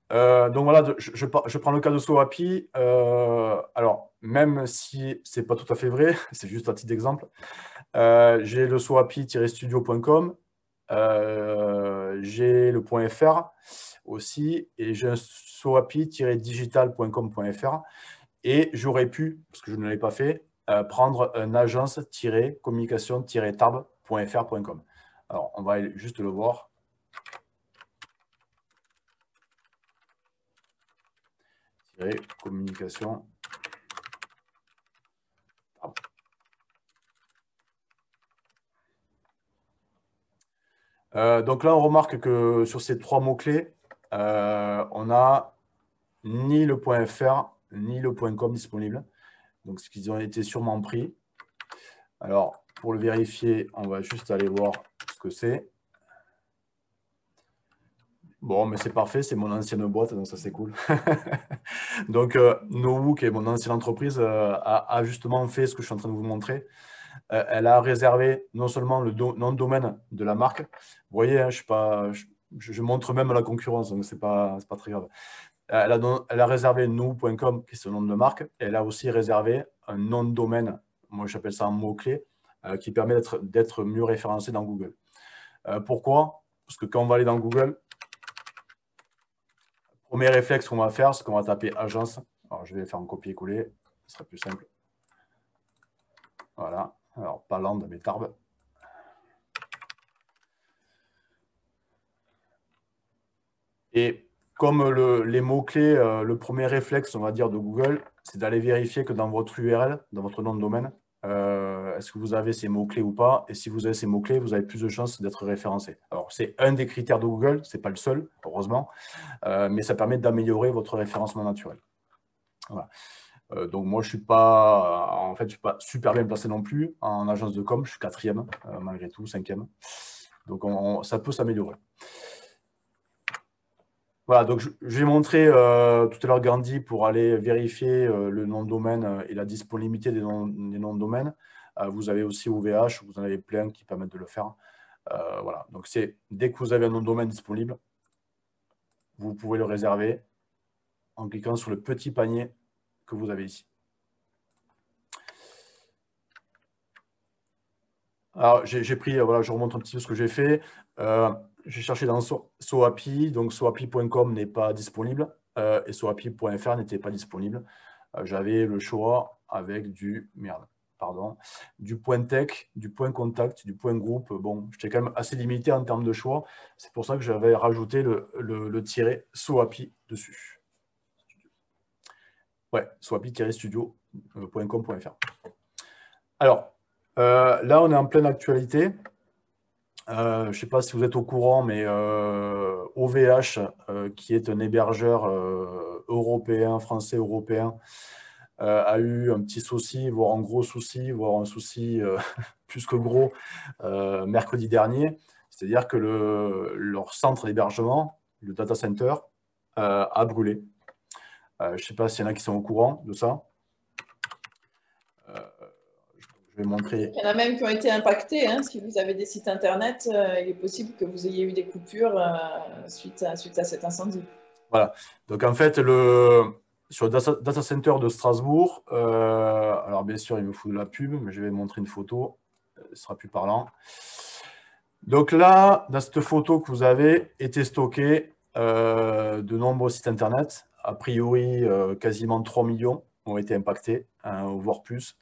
Donc voilà, je prends le cas de Soapi. Alors, même si ce n'est pas tout à fait vrai, c'est juste un petit exemple. J'ai le soapi-studio.com, j'ai le .fr aussi, et j'ai un soapi-digital.com.fr. Et j'aurais pu, parce que je ne l'ai pas fait, prendre un agence-communication-tab.fr.com. Alors, on va juste le voir. Communication. Donc là, on remarque que sur ces trois mots-clés, on n'a ni le .fr ni le .com disponible. Donc, ce qu'ils ont été sûrement pris. Alors, pour le vérifier, on va juste aller voir ce que c'est. Bon, mais c'est parfait, c'est mon ancienne boîte, donc ça c'est cool. Donc, Nowu, qui est mon ancienne entreprise, a justement fait ce que je suis en train de vous montrer. Elle a réservé non seulement le nom de domaine de la marque. Vous voyez, hein, je montre même la concurrence, donc c'est pas très grave. Elle a réservé nous.com, qui est son nom de marque. Et elle a aussi réservé un nom de domaine, moi j'appelle ça un mot-clé, qui permet d'être mieux référencé dans Google. Pourquoi? Parce que quand on va aller dans Google, premier réflexe qu'on va faire, c'est qu'on va taper agence. Alors, je vais faire un copier-coller, ce sera plus simple. Voilà. Alors, pas Land, mais Tarbes. Et comme les mots-clés, le premier réflexe, on va dire, de Google, c'est d'aller vérifier que dans votre URL, dans votre nom de domaine, est-ce que vous avez ces mots-clés ou pas? Et si vous avez ces mots-clés, vous avez plus de chances d'être référencé. Alors, c'est un des critères de Google, ce n'est pas le seul, heureusement, mais ça permet d'améliorer votre référencement naturel. Voilà. Donc, moi, je ne suis pas, en fait, je suis pas super bien placé non plus en agence de com. Je suis 4e, malgré tout, 5e. Donc, ça peut s'améliorer. Voilà, donc je vais montrer tout à l'heure Gandhi pour aller vérifier le nom de domaine et la disponibilité des noms de domaine. Vous avez aussi OVH, vous en avez plein qui permettent de le faire. Voilà, donc c'est dès que vous avez un nom de domaine disponible, vous pouvez le réserver en cliquant sur le petit panier que vous avez ici. Alors, j'ai pris, voilà, je remonte un petit peu ce que j'ai fait. J'ai cherché dans SOAPI, donc soapi.com n'est pas disponible et soapi.fr n'était pas disponible. J'avais le choix avec du point tech, du point contact, du point groupe. Bon, j'étais quand même assez limité en termes de choix. C'est pour ça que j'avais rajouté le tiret SOAPI dessus. Ouais, soapi-studio.com.fr. Alors, là, on est en pleine actualité. Je ne sais pas si vous êtes au courant, mais OVH, qui est un hébergeur européen, français européen, a eu un petit souci, voire un gros souci, voire un souci plus que gros, mercredi dernier. C'est-à-dire que leur centre d'hébergement, le data center, a brûlé. Je ne sais pas s'il y en a qui sont au courant de ça. Je vais montrer. Il y en a même qui ont été impactés. Hein. Si vous avez des sites internet, il est possible que vous ayez eu des coupures suite à cet incendie. Voilà. Donc en fait, sur le data center de Strasbourg, alors bien sûr, il me faut de la pub, mais je vais montrer une photo, ce sera plus parlant. Donc là, dans cette photo que vous avez, été stocké de nombreux sites internet. A priori, quasiment 3 millions ont été impactés, hein, voire plus.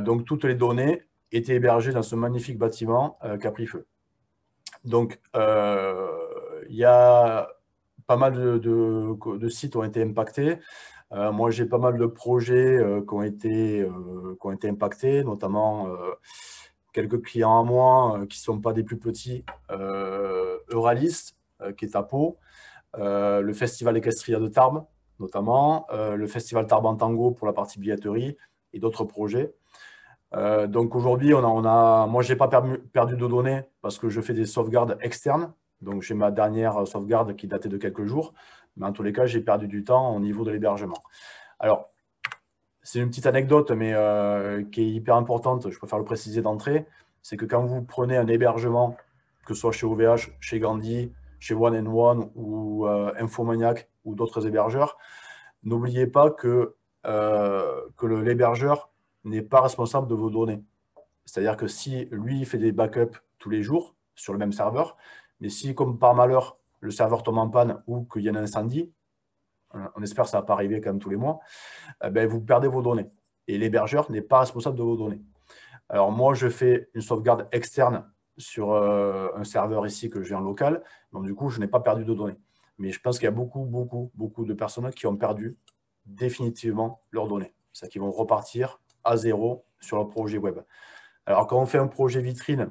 Donc toutes les données étaient hébergées dans ce magnifique bâtiment qui a pris feu. Donc, il y a pas mal de sites ont été impactés. Moi, j'ai pas mal de projets qui ont été impactés, notamment quelques clients à moi qui ne sont pas des plus petits. Euralis, qui est à Pau, le Festival Equestria de Tarbes, notamment, le Festival Tarbes en Tango pour la partie billetterie et d'autres projets. Donc aujourd'hui, moi, je n'ai pas perdu de données parce que je fais des sauvegardes externes. Donc j'ai ma dernière sauvegarde qui datait de quelques jours. Mais en tous les cas, j'ai perdu du temps au niveau de l'hébergement. Alors, c'est une petite anecdote, mais qui est hyper importante, je préfère le préciser d'entrée. C'est que quand vous prenez un hébergement, que ce soit chez OVH, chez Gandhi, chez One & One ou Infomaniac ou d'autres hébergeurs, n'oubliez pas que l'hébergeur n'est pas responsable de vos données. C'est-à-dire que si lui fait des backups tous les jours sur le même serveur, mais si, comme par malheur, le serveur tombe en panne ou qu'il y a un incendie, on espère que ça ne va pas arriver quand même tous les mois, ben, vous perdez vos données. Et l'hébergeur n'est pas responsable de vos données. Alors moi, je fais une sauvegarde externe sur un serveur ici que j'ai en local, donc du coup, je n'ai pas perdu de données. Mais je pense qu'il y a beaucoup de personnes qui ont perdu définitivement leurs données. C'est-à-dire qu'ils vont repartir à zéro sur leur projet web. Alors, quand on fait un projet vitrine,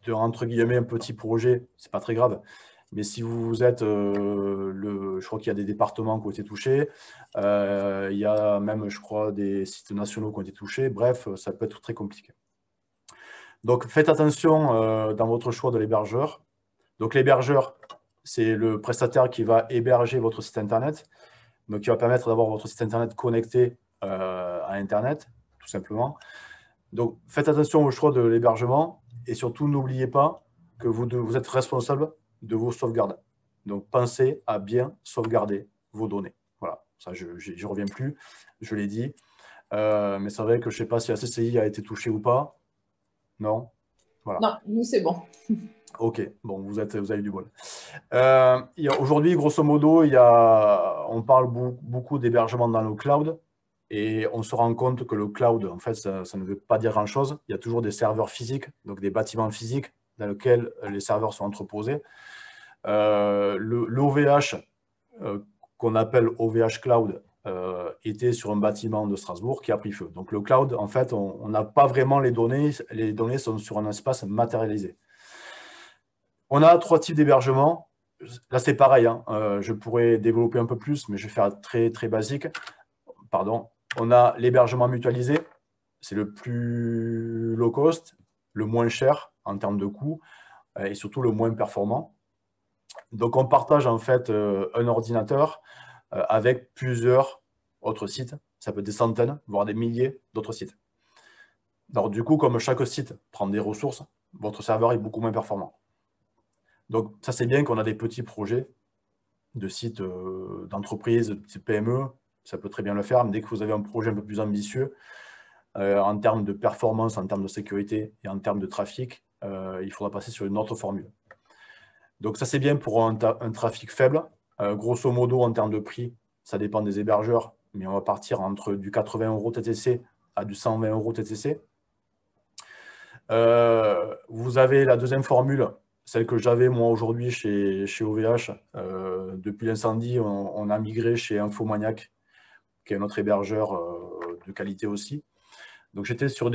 entre guillemets, un petit projet, ce n'est pas très grave. Mais si vous êtes, je crois qu'il y a des départements qui ont été touchés, il y a même, je crois, des sites nationaux qui ont été touchés. Bref, ça peut être très compliqué. Donc, faites attention dans votre choix de l'hébergeur. Donc, l'hébergeur, c'est le prestataire qui va héberger votre site Internet. Donc, qui va permettre d'avoir votre site Internet connecté à Internet, tout simplement. Donc, faites attention au choix de l'hébergement et surtout, n'oubliez pas que vous êtes responsable de vos sauvegardes. Donc, pensez à bien sauvegarder vos données. Voilà, ça, je n'y reviens plus, je l'ai dit. Mais c'est vrai que je ne sais pas si la CCI a été touchée ou pas. Non? Voilà. Non, nous, c'est bon. Ok, bon, vous avez du bol. Aujourd'hui, grosso modo, on parle beaucoup d'hébergement dans le cloud. Et on se rend compte que le cloud, en fait, ça ne veut pas dire grand-chose. Il y a toujours des serveurs physiques, donc des bâtiments physiques dans lesquels les serveurs sont entreposés. Le OVH, qu'on appelle OVH Cloud, était sur un bâtiment de Strasbourg qui a pris feu. Donc le cloud, en fait, on n'a pas vraiment les données sont sur un espace matérialisé. On a 3 types d'hébergement. Là, c'est pareil, hein. Je pourrais développer un peu plus, mais je vais faire très, très basique. Pardon. On a l'hébergement mutualisé, c'est le plus low cost, le moins cher en termes de coût et surtout le moins performant. Donc, on partage en fait un ordinateur avec plusieurs autres sites. Ça peut être des centaines, voire des milliers d'autres sites. Alors, du coup, comme chaque site prend des ressources, votre serveur est beaucoup moins performant. Donc, ça, c'est bien qu'on a des petits projets de sites d'entreprise, de type PME, ça peut très bien le faire, mais dès que vous avez un projet un peu plus ambitieux, en termes de performance, en termes de sécurité et en termes de trafic, il faudra passer sur une autre formule. Donc ça, c'est bien pour un trafic faible. Grosso modo, en termes de prix, ça dépend des hébergeurs, mais on va partir entre du 80 € TTC à du 120 € TTC. Vous avez la deuxième formule, celle que j'avais moi aujourd'hui chez OVH. Depuis l'incendie, on a migré chez Infomaniac, qui est notre hébergeur de qualité aussi. Donc j'étais sur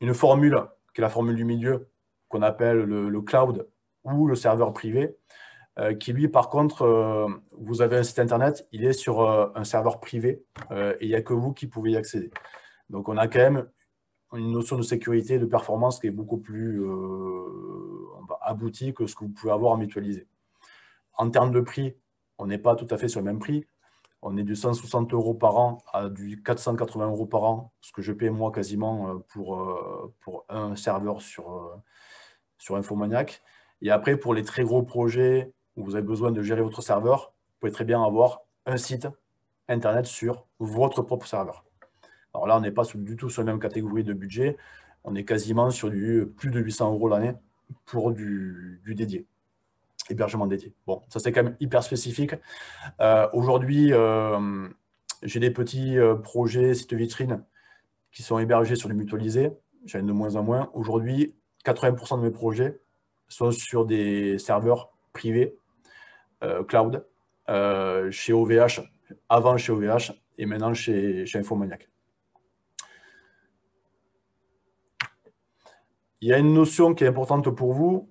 une formule, qui est la formule du milieu, qu'on appelle le cloud ou le serveur privé, qui lui, par contre, vous avez un site internet, il est sur un serveur privé, et il n'y a que vous qui pouvez y accéder. Donc on a quand même une notion de sécurité et de performance qui est beaucoup plus aboutie que ce que vous pouvez avoir en mutualisé. En termes de prix, on n'est pas tout à fait sur le même prix. On est du 160 € par an à du 480 € par an, ce que je paie moi quasiment pour un serveur sur Infomaniac. Et après, pour les très gros projets où vous avez besoin de gérer votre serveur, vous pouvez très bien avoir un site internet sur votre propre serveur. Alors là, on n'est pas du tout sur la même catégorie de budget. On est quasiment sur du plus de 800 € l'année pour du dédié, hébergement dédié. Bon, ça c'est quand même hyper spécifique. Aujourd'hui, j'ai des petits projets sites vitrines qui sont hébergés sur du mutualisé. J'en ai de moins en moins. Aujourd'hui, 80% de mes projets sont sur des serveurs privés, cloud, chez OVH, avant chez OVH et maintenant chez Infomaniac. Il y a une notion qui est importante pour vous.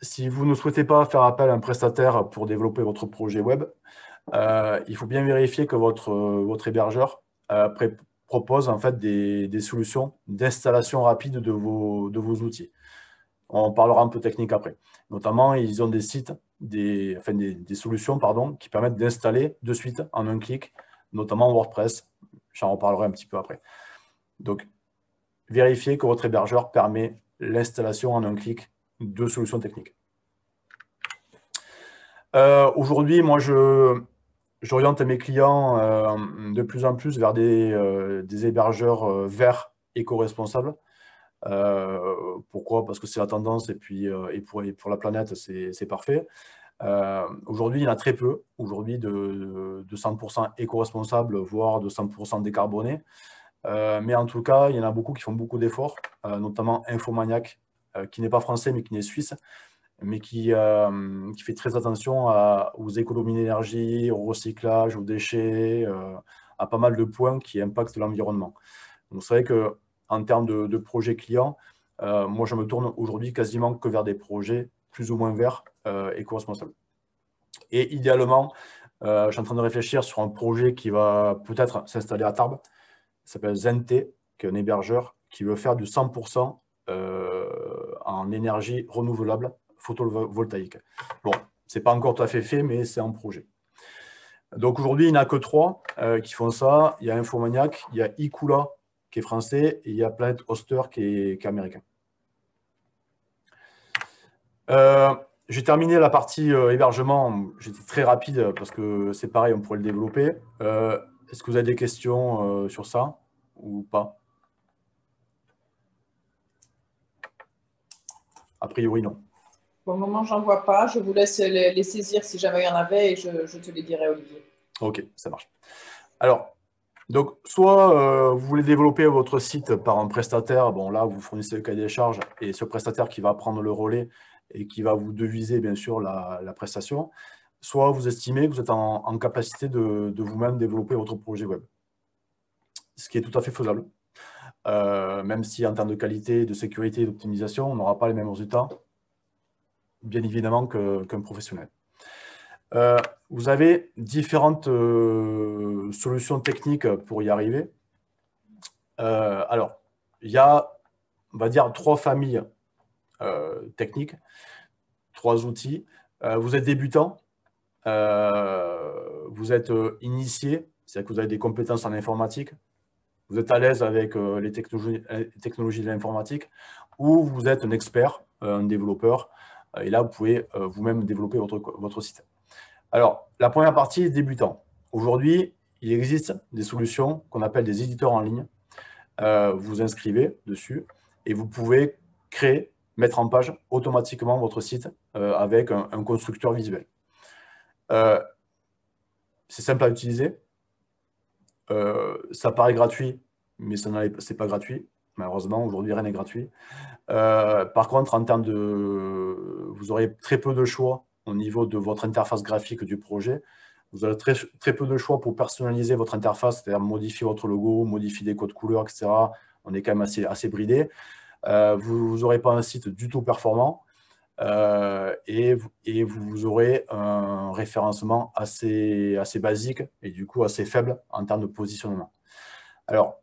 Si vous ne souhaitez pas faire appel à un prestataire pour développer votre projet web, il faut bien vérifier que votre hébergeur propose en fait des solutions d'installation rapide de vos outils. On parlera un peu technique après. Notamment, ils ont des sites, des solutions pardon, qui permettent d'installer de suite en un clic, notamment WordPress. J'en reparlerai un petit peu après. Donc, vérifiez que votre hébergeur permet l'installation en un clic de solutions techniques. Aujourd'hui, moi, j'oriente mes clients de plus en plus vers des hébergeurs verts éco-responsables. Pourquoi? Parce que c'est la tendance et pour la planète, c'est parfait. Aujourd'hui, il y en a très peu, aujourd'hui, de 100% éco-responsables, voire de 100% décarbonés. Mais en tout cas, il y en a beaucoup qui font beaucoup d'efforts, notamment Infomaniac, qui n'est pas français, mais qui est suisse, mais qui fait très attention aux économies d'énergie, au recyclage, aux déchets, à pas mal de points qui impactent l'environnement. Donc c'est vrai qu'en termes de projets clients, moi je me tourne aujourd'hui quasiment que vers des projets plus ou moins verts, éco-responsables. Et idéalement, je suis en train de réfléchir sur un projet qui va peut-être s'installer à Tarbes. Ça s'appelle Zente, qui est un hébergeur qui veut faire du 100% en énergie renouvelable photovoltaïque. Bon, ce n'est pas encore tout à fait fait, mais c'est en projet. Donc aujourd'hui, il n'y en a que 3 qui font ça. Il y a Infomaniac, il y a Ikula qui est français, et il y a Planet Hoster qui est américain. J'ai terminé la partie hébergement. J'étais très rapide parce que c'est pareil, on pourrait le développer. Est-ce que vous avez des questions sur ça ou pas? A priori, non. Pour le moment, j'en vois pas. Je vous laisse les saisir si jamais il y en avait et je te les dirai, Olivier. Ok, ça marche. Alors, donc, soit vous voulez développer votre site par un prestataire, bon là, vous fournissez le cahier des charges et ce prestataire qui va prendre le relais et qui va vous deviser, bien sûr, la prestation. soit vous estimez que vous êtes en capacité de vous-même développer votre projet web. Ce qui est tout à fait faisable. Même si en termes de qualité, de sécurité et d'optimisation, on n'aura pas les mêmes résultats, bien évidemment, qu'un professionnel. Vous avez différentes solutions techniques pour y arriver. Alors, il y a, on va dire, 3 familles techniques, 3 outils. Vous êtes débutant, vous êtes initié, c'est-à-dire que vous avez des compétences en informatique, vous êtes à l'aise avec les technologies de l'informatique, ou vous êtes un expert, un développeur, et là, vous pouvez vous-même développer votre site. Alors, la première partie est débutant. Aujourd'hui, il existe des solutions qu'on appelle des éditeurs en ligne. Vous vous inscrivez dessus et vous pouvez créer, mettre en page automatiquement votre site avec un constructeur visuel. C'est simple à utiliser. Ça paraît gratuit, mais ce n'est pas gratuit. Malheureusement, aujourd'hui, rien n'est gratuit. Par contre, en termes vous aurez très peu de choix au niveau de votre interface graphique du projet. Vous aurez très peu de choix pour personnaliser votre interface, c'est-à-dire modifier votre logo, modifier des codes couleurs, etc. On est quand même assez bridé. Vous n'aurez pas un site du tout performant et vous aurez un référencement assez basique et du coup assez faible en termes de positionnement. Alors,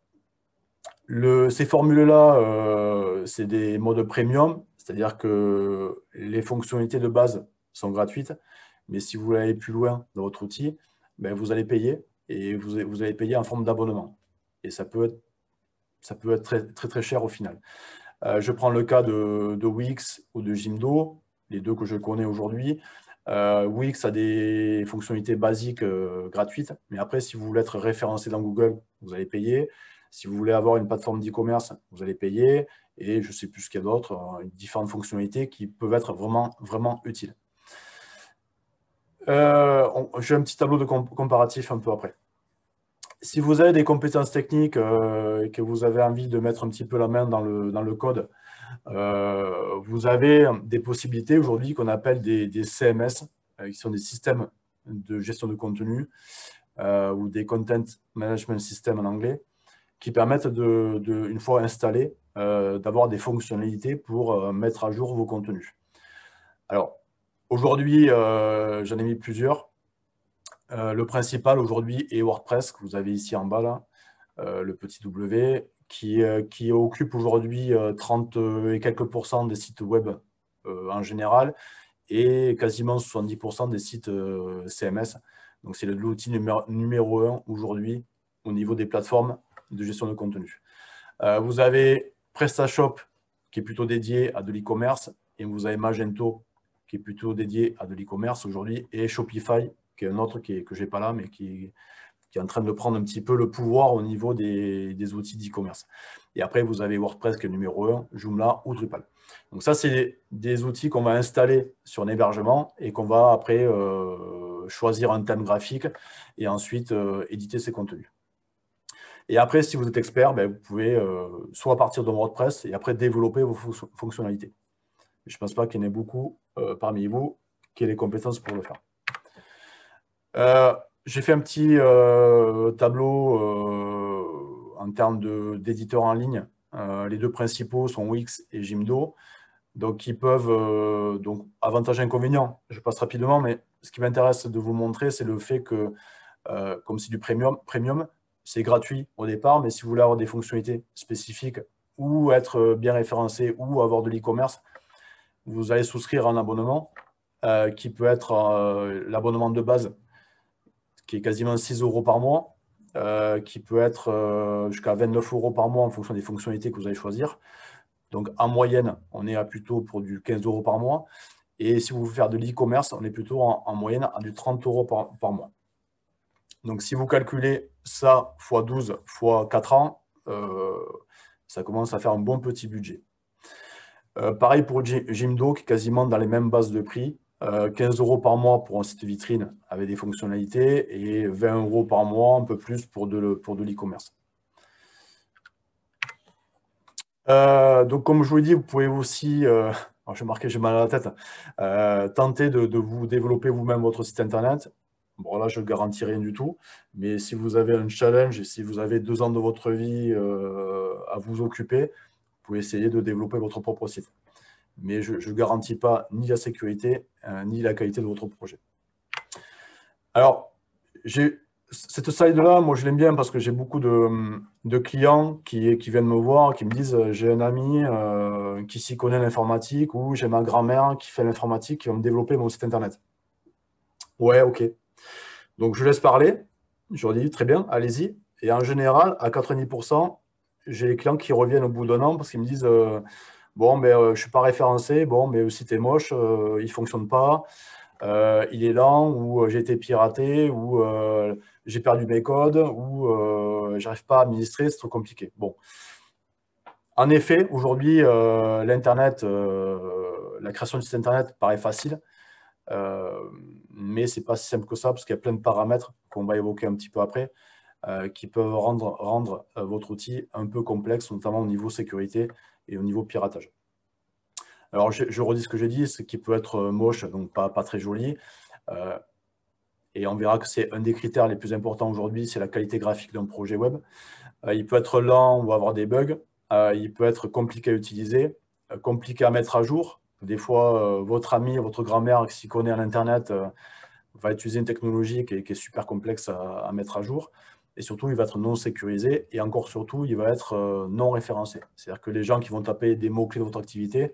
ces formules-là, c'est des modes premium, c'est-à-dire que les fonctionnalités de base sont gratuites, mais si vous voulez aller plus loin dans votre outil, ben vous allez payer, et vous allez payer en forme d'abonnement. Et ça peut être très cher au final. Je prends le cas de Wix ou de Jimdo, les deux que je connais aujourd'hui. Wix a des fonctionnalités basiques gratuites, mais après, si vous voulez être référencé dans Google, vous allez payer. Si vous voulez avoir une plateforme d'e-commerce, vous allez payer. Et je ne sais plus ce qu'il y a d'autre, différentes fonctionnalités qui peuvent être vraiment utiles. J'ai un petit tableau de comparatif un peu après. Si vous avez des compétences techniques et que vous avez envie de mettre un petit peu la main dans le code, vous avez des possibilités aujourd'hui qu'on appelle des CMS, qui sont des systèmes de gestion de contenu ou des Content Management System en anglais, qui permettent, une fois installés, d'avoir des fonctionnalités pour mettre à jour vos contenus. Alors, aujourd'hui, j'en ai mis plusieurs. Le principal aujourd'hui est WordPress, que vous avez ici en bas, là, le petit W, qui occupe aujourd'hui 30 et quelques % des sites web en général et quasiment 70% des sites CMS. Donc, c'est l'outil numéro 1 aujourd'hui au niveau des plateformes de gestion de contenu. Vous avez PrestaShop qui est plutôt dédié à de l'e-commerce et vous avez Magento qui est plutôt dédié à de l'e-commerce aujourd'hui et Shopify qui est un autre que je n'ai pas là mais qui est en train de prendre un petit peu le pouvoir au niveau des outils d'e-commerce. Et après, vous avez WordPress qui est le numéro 1, Joomla ou Drupal. Donc ça, c'est des outils qu'on va installer sur un hébergement et qu'on va après choisir un thème graphique et ensuite éditer ces contenus. Et après, si vous êtes expert, ben, vous pouvez soit partir de WordPress et après développer vos fonctionnalités. Je ne pense pas qu'il y en ait beaucoup parmi vous qui aient les compétences pour le faire. J'ai fait un petit tableau en termes d'éditeurs en ligne. Les deux principaux sont Wix et Jimdo. Donc, qui peuvent, donc, avantages et inconvénients. Je passe rapidement, mais ce qui m'intéresse de vous montrer, c'est le fait que, comme c'est du premium, c'est gratuit au départ, mais si vous voulez avoir des fonctionnalités spécifiques ou être bien référencé ou avoir de l'e-commerce, vous allez souscrire à un abonnement qui peut être l'abonnement de base, qui est quasiment 6 € par mois, qui peut être jusqu'à 29 € par mois en fonction des fonctionnalités que vous allez choisir. Donc, en moyenne, on est plutôt pour du 15 € par mois. Et si vous voulez faire de l'e-commerce, on est plutôt en moyenne à du 30 € par mois. Donc, si vous calculez ça x 12 x 4 ans, ça commence à faire un bon petit budget. Pareil pour Jimdo, qui est quasiment dans les mêmes bases de prix. 15 € par mois pour un site vitrine avec des fonctionnalités et 20 € par mois, un peu plus pour de l'e-commerce. Donc, comme je vous l'ai dit, vous pouvez aussi Alors, je marquais, j'ai mal à la tête. Tentez de vous développer vous-même votre site internet. Bon, là, je ne garantis rien du tout. Mais si vous avez un challenge et si vous avez 2 ans de votre vie à vous occuper, vous pouvez essayer de développer votre propre site. Mais je ne garantis pas ni la sécurité, ni la qualité de votre projet. Alors, cette slide-là, moi, je l'aime bien parce que j'ai beaucoup de clients qui viennent me voir, qui me disent j'ai un ami qui s'y connaît en informatique ou j'ai ma grand-mère qui fait l'informatique qui va me développer mon site internet. Ouais, ok. Donc, je laisse parler. Je leur dis très bien, allez-y. Et en général, à 90%, j'ai les clients qui reviennent au bout d'un an parce qu'ils me disent bon, mais je ne suis pas référencé, bon, mais le site est moche, il ne fonctionne pas. Il est lent, ou j'ai été piraté, ou j'ai perdu mes codes, ou j'arrive pas à administrer, c'est trop compliqué. Bon. En effet, aujourd'hui, l'Internet, la création du site Internet paraît facile, mais ce n'est pas si simple que ça, parce qu'il y a plein de paramètres qu'on va évoquer un petit peu après, qui peuvent rendre votre outil un peu complexe, notamment au niveau sécurité et au niveau piratage. Alors, je redis ce que j'ai dit, ce qui peut être moche, donc pas très joli. Et on verra que c'est un des critères les plus importants aujourd'hui, c'est la qualité graphique d'un projet web. Il peut être lent ou avoir des bugs. Il peut être compliqué à utiliser, compliqué à mettre à jour. Des fois, votre ami, votre grand-mère qui s'y connaît à l'Internet va utiliser une technologie qui est super complexe à mettre à jour. Et surtout, il va être non sécurisé. Et encore surtout, il va être non référencé. C'est-à-dire que les gens qui vont taper des mots-clés de votre activité,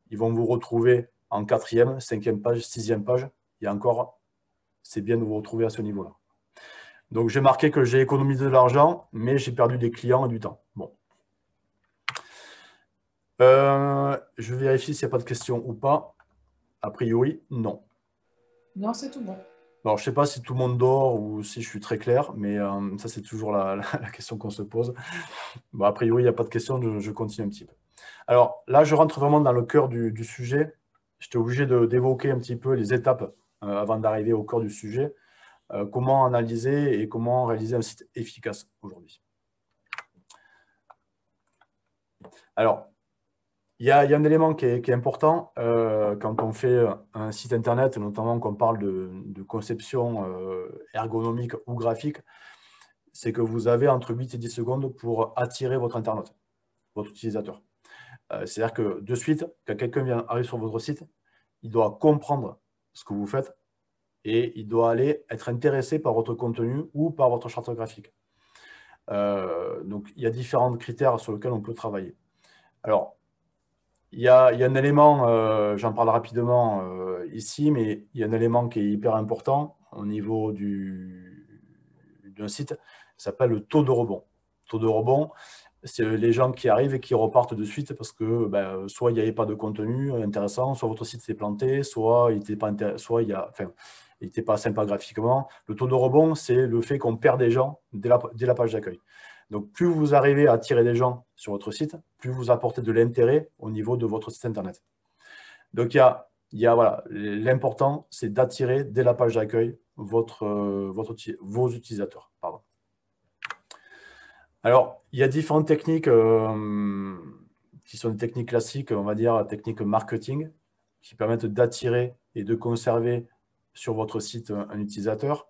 ils vont vous retrouver en 4e, 5e page, 6e page. Il y a encore, c'est bien de vous retrouver à ce niveau-là. Donc, j'ai marqué que j'ai économisé de l'argent, mais j'ai perdu des clients et du temps. Bon. Je vérifie s'il n'y a pas de questions ou pas. A priori, non. Non, c'est tout bon. Alors, je ne sais pas si tout le monde dort ou si je suis très clair, mais ça, c'est toujours la question qu'on se pose. Bon, a priori, il n'y a pas de questions, je continue un petit peu. Alors, là, je rentre vraiment dans le cœur du sujet. J'étais obligé d'évoquer un petit peu les étapes avant d'arriver au cœur du sujet. Comment analyser et comment réaliser un site efficace aujourd'hui. Alors, il y a un élément qui est important quand on fait un site internet, notamment quand on parle de conception ergonomique ou graphique, c'est que vous avez entre 8 et 10 secondes pour attirer votre internaute, votre utilisateur. C'est-à-dire que de suite, quand quelqu'un arrive sur votre site, il doit comprendre ce que vous faites et il doit aller être intéressé par votre contenu ou par votre charte graphique. Donc, il y a différents critères sur lesquels on peut travailler. Alors, il y a un élément, j'en parle rapidement ici, mais il y a un élément qui est hyper important au niveau d'un site, ça s'appelle le taux de rebond. Le taux de rebond, c'est les gens qui arrivent et qui repartent de suite parce que soit il n'y avait pas de contenu intéressant, soit votre site s'est planté, soit il n'était pas, pas sympa graphiquement. Le taux de rebond, c'est le fait qu'on perd des gens dès la page d'accueil. Donc, plus vous arrivez à attirer des gens sur votre site, plus vous apportez de l'intérêt au niveau de votre site Internet. Donc, voilà, l'important, c'est d'attirer dès la page d'accueil vos utilisateurs. Pardon. Alors, il y a différentes techniques qui sont des techniques classiques, on va dire, techniques marketing, qui permettent d'attirer et de conserver sur votre site un utilisateur.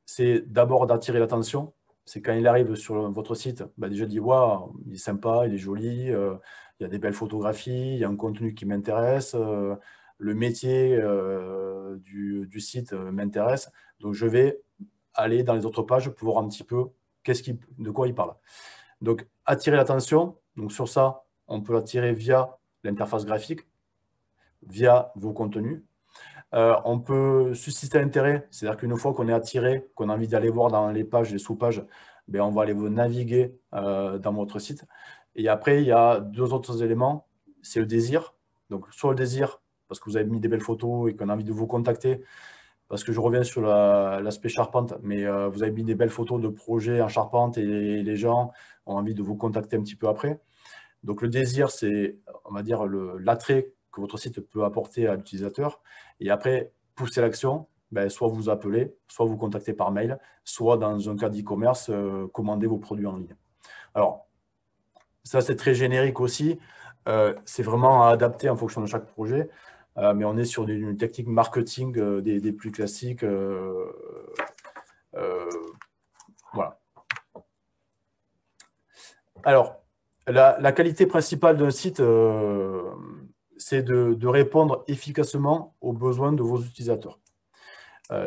C'est d'abord d'attirer l'attention. C'est quand il arrive sur votre site, déjà il dit waouh, il est sympa, il est joli, il y a des belles photographies, il y a un contenu qui m'intéresse, le métier du site m'intéresse. Donc je vais aller dans les autres pages pour voir un petit peu de quoi il parle. Donc attirer l'attention, donc sur ça, on peut l'attirer via l'interface graphique, via vos contenus. On peut susciter l'intérêt, c'est-à-dire qu'une fois qu'on est attiré, qu'on a envie d'aller voir dans les pages, les sous-pages, on va aller naviguer dans votre site. Et après, il y a 2 autres éléments, c'est le désir. Donc, soit le désir, parce que vous avez mis des belles photos et qu'on a envie de vous contacter, parce que je reviens sur l'aspect charpente, mais vous avez mis des belles photos de projets en charpente et les gens ont envie de vous contacter un petit peu après. Donc, le désir, c'est, on va dire, l'attrait que votre site peut apporter à l'utilisateur. Et après, pousser l'action, soit vous appelez, soit vous contactez par mail, soit dans un cas d'e-commerce, commander vos produits en ligne. Alors, ça, c'est très générique aussi. c'est vraiment à adapter en fonction de chaque projet, mais on est sur une technique marketing des plus classiques. Voilà. Alors, la qualité principale d'un site, c'est de répondre efficacement aux besoins de vos utilisateurs.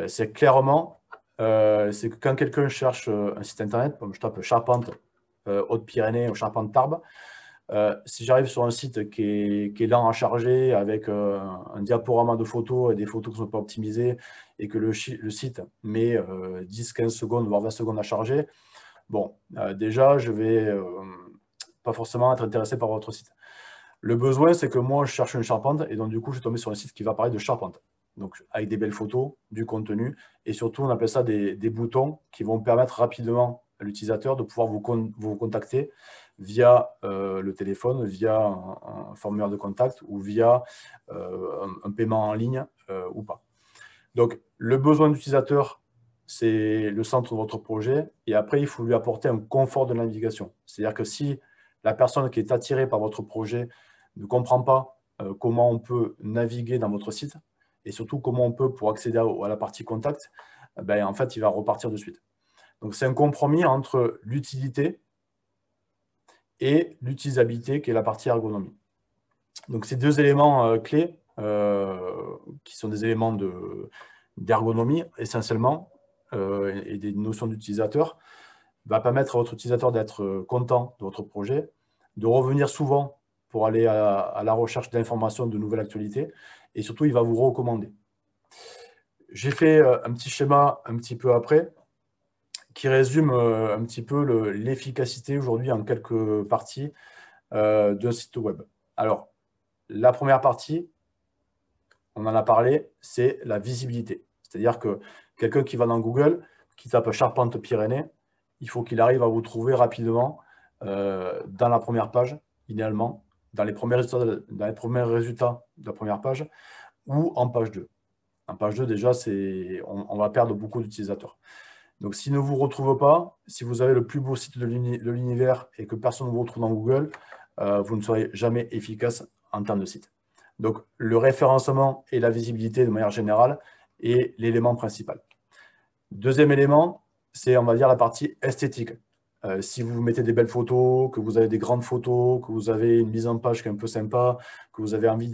C'est clairement, c'est que quand quelqu'un cherche un site internet, comme je tape Charpente Haute-Pyrénées ou Charpente Tarbes, si j'arrive sur un site qui est lent à charger, avec un diaporama de photos et des photos qui ne sont pas optimisées, et que le site met 10-15 secondes, voire 20 secondes à charger, bon, déjà, je vais pas forcément être intéressé par votre site. Le besoin, c'est que moi, je cherche une charpente, et donc du coup, je suis tombé sur un site qui va parler de charpente. Donc, avec des belles photos, du contenu, et surtout, on appelle ça des boutons qui vont permettre rapidement à l'utilisateur de pouvoir vous contacter via le téléphone, via un formulaire de contact ou via un paiement en ligne ou pas. Donc, le besoin d'utilisateur, c'est le centre de votre projet. Et après, il faut lui apporter un confort de navigation. C'est-à-dire que si la personne qui est attirée par votre projet ne comprend pas comment on peut naviguer dans votre site, et surtout comment on peut pour accéder à la partie contact, ben, en fait, il va repartir de suite. Donc, c'est un compromis entre l'utilité et l'utilisabilité, qui est la partie ergonomie. Donc, ces deux éléments clés, qui sont des éléments d'ergonomie essentiellement, et des notions d'utilisateur, va permettre à votre utilisateur d'être content de votre projet, de revenir souvent pour aller à la recherche d'informations, de nouvelles actualités, et surtout, il va vous recommander. J'ai fait un petit schéma un petit peu après, qui résume un petit peu l'efficacité aujourd'hui en quelques parties d'un site web. Alors, la première partie, on en a parlé, c'est la visibilité. C'est-à-dire que quelqu'un qui va dans Google, qui tape Charpente Pyrénées, il faut qu'il arrive à vous trouver rapidement dans la première page, idéalement, dans les premiers résultats de la première page, ou en page 2. En page 2, déjà, on va perdre beaucoup d'utilisateurs. Donc, s'il ne vous retrouve pas, si vous avez le plus beau site de l'univers et que personne ne vous retrouve dans Google, vous ne serez jamais efficace en termes de site. Donc, le référencement et la visibilité de manière générale est l'élément principal. Deuxième élément, c'est, on va dire, la partie esthétique. Si vous mettez des belles photos, que vous avez des grandes photos, que vous avez une mise en page qui est un peu sympa, que vous avez envie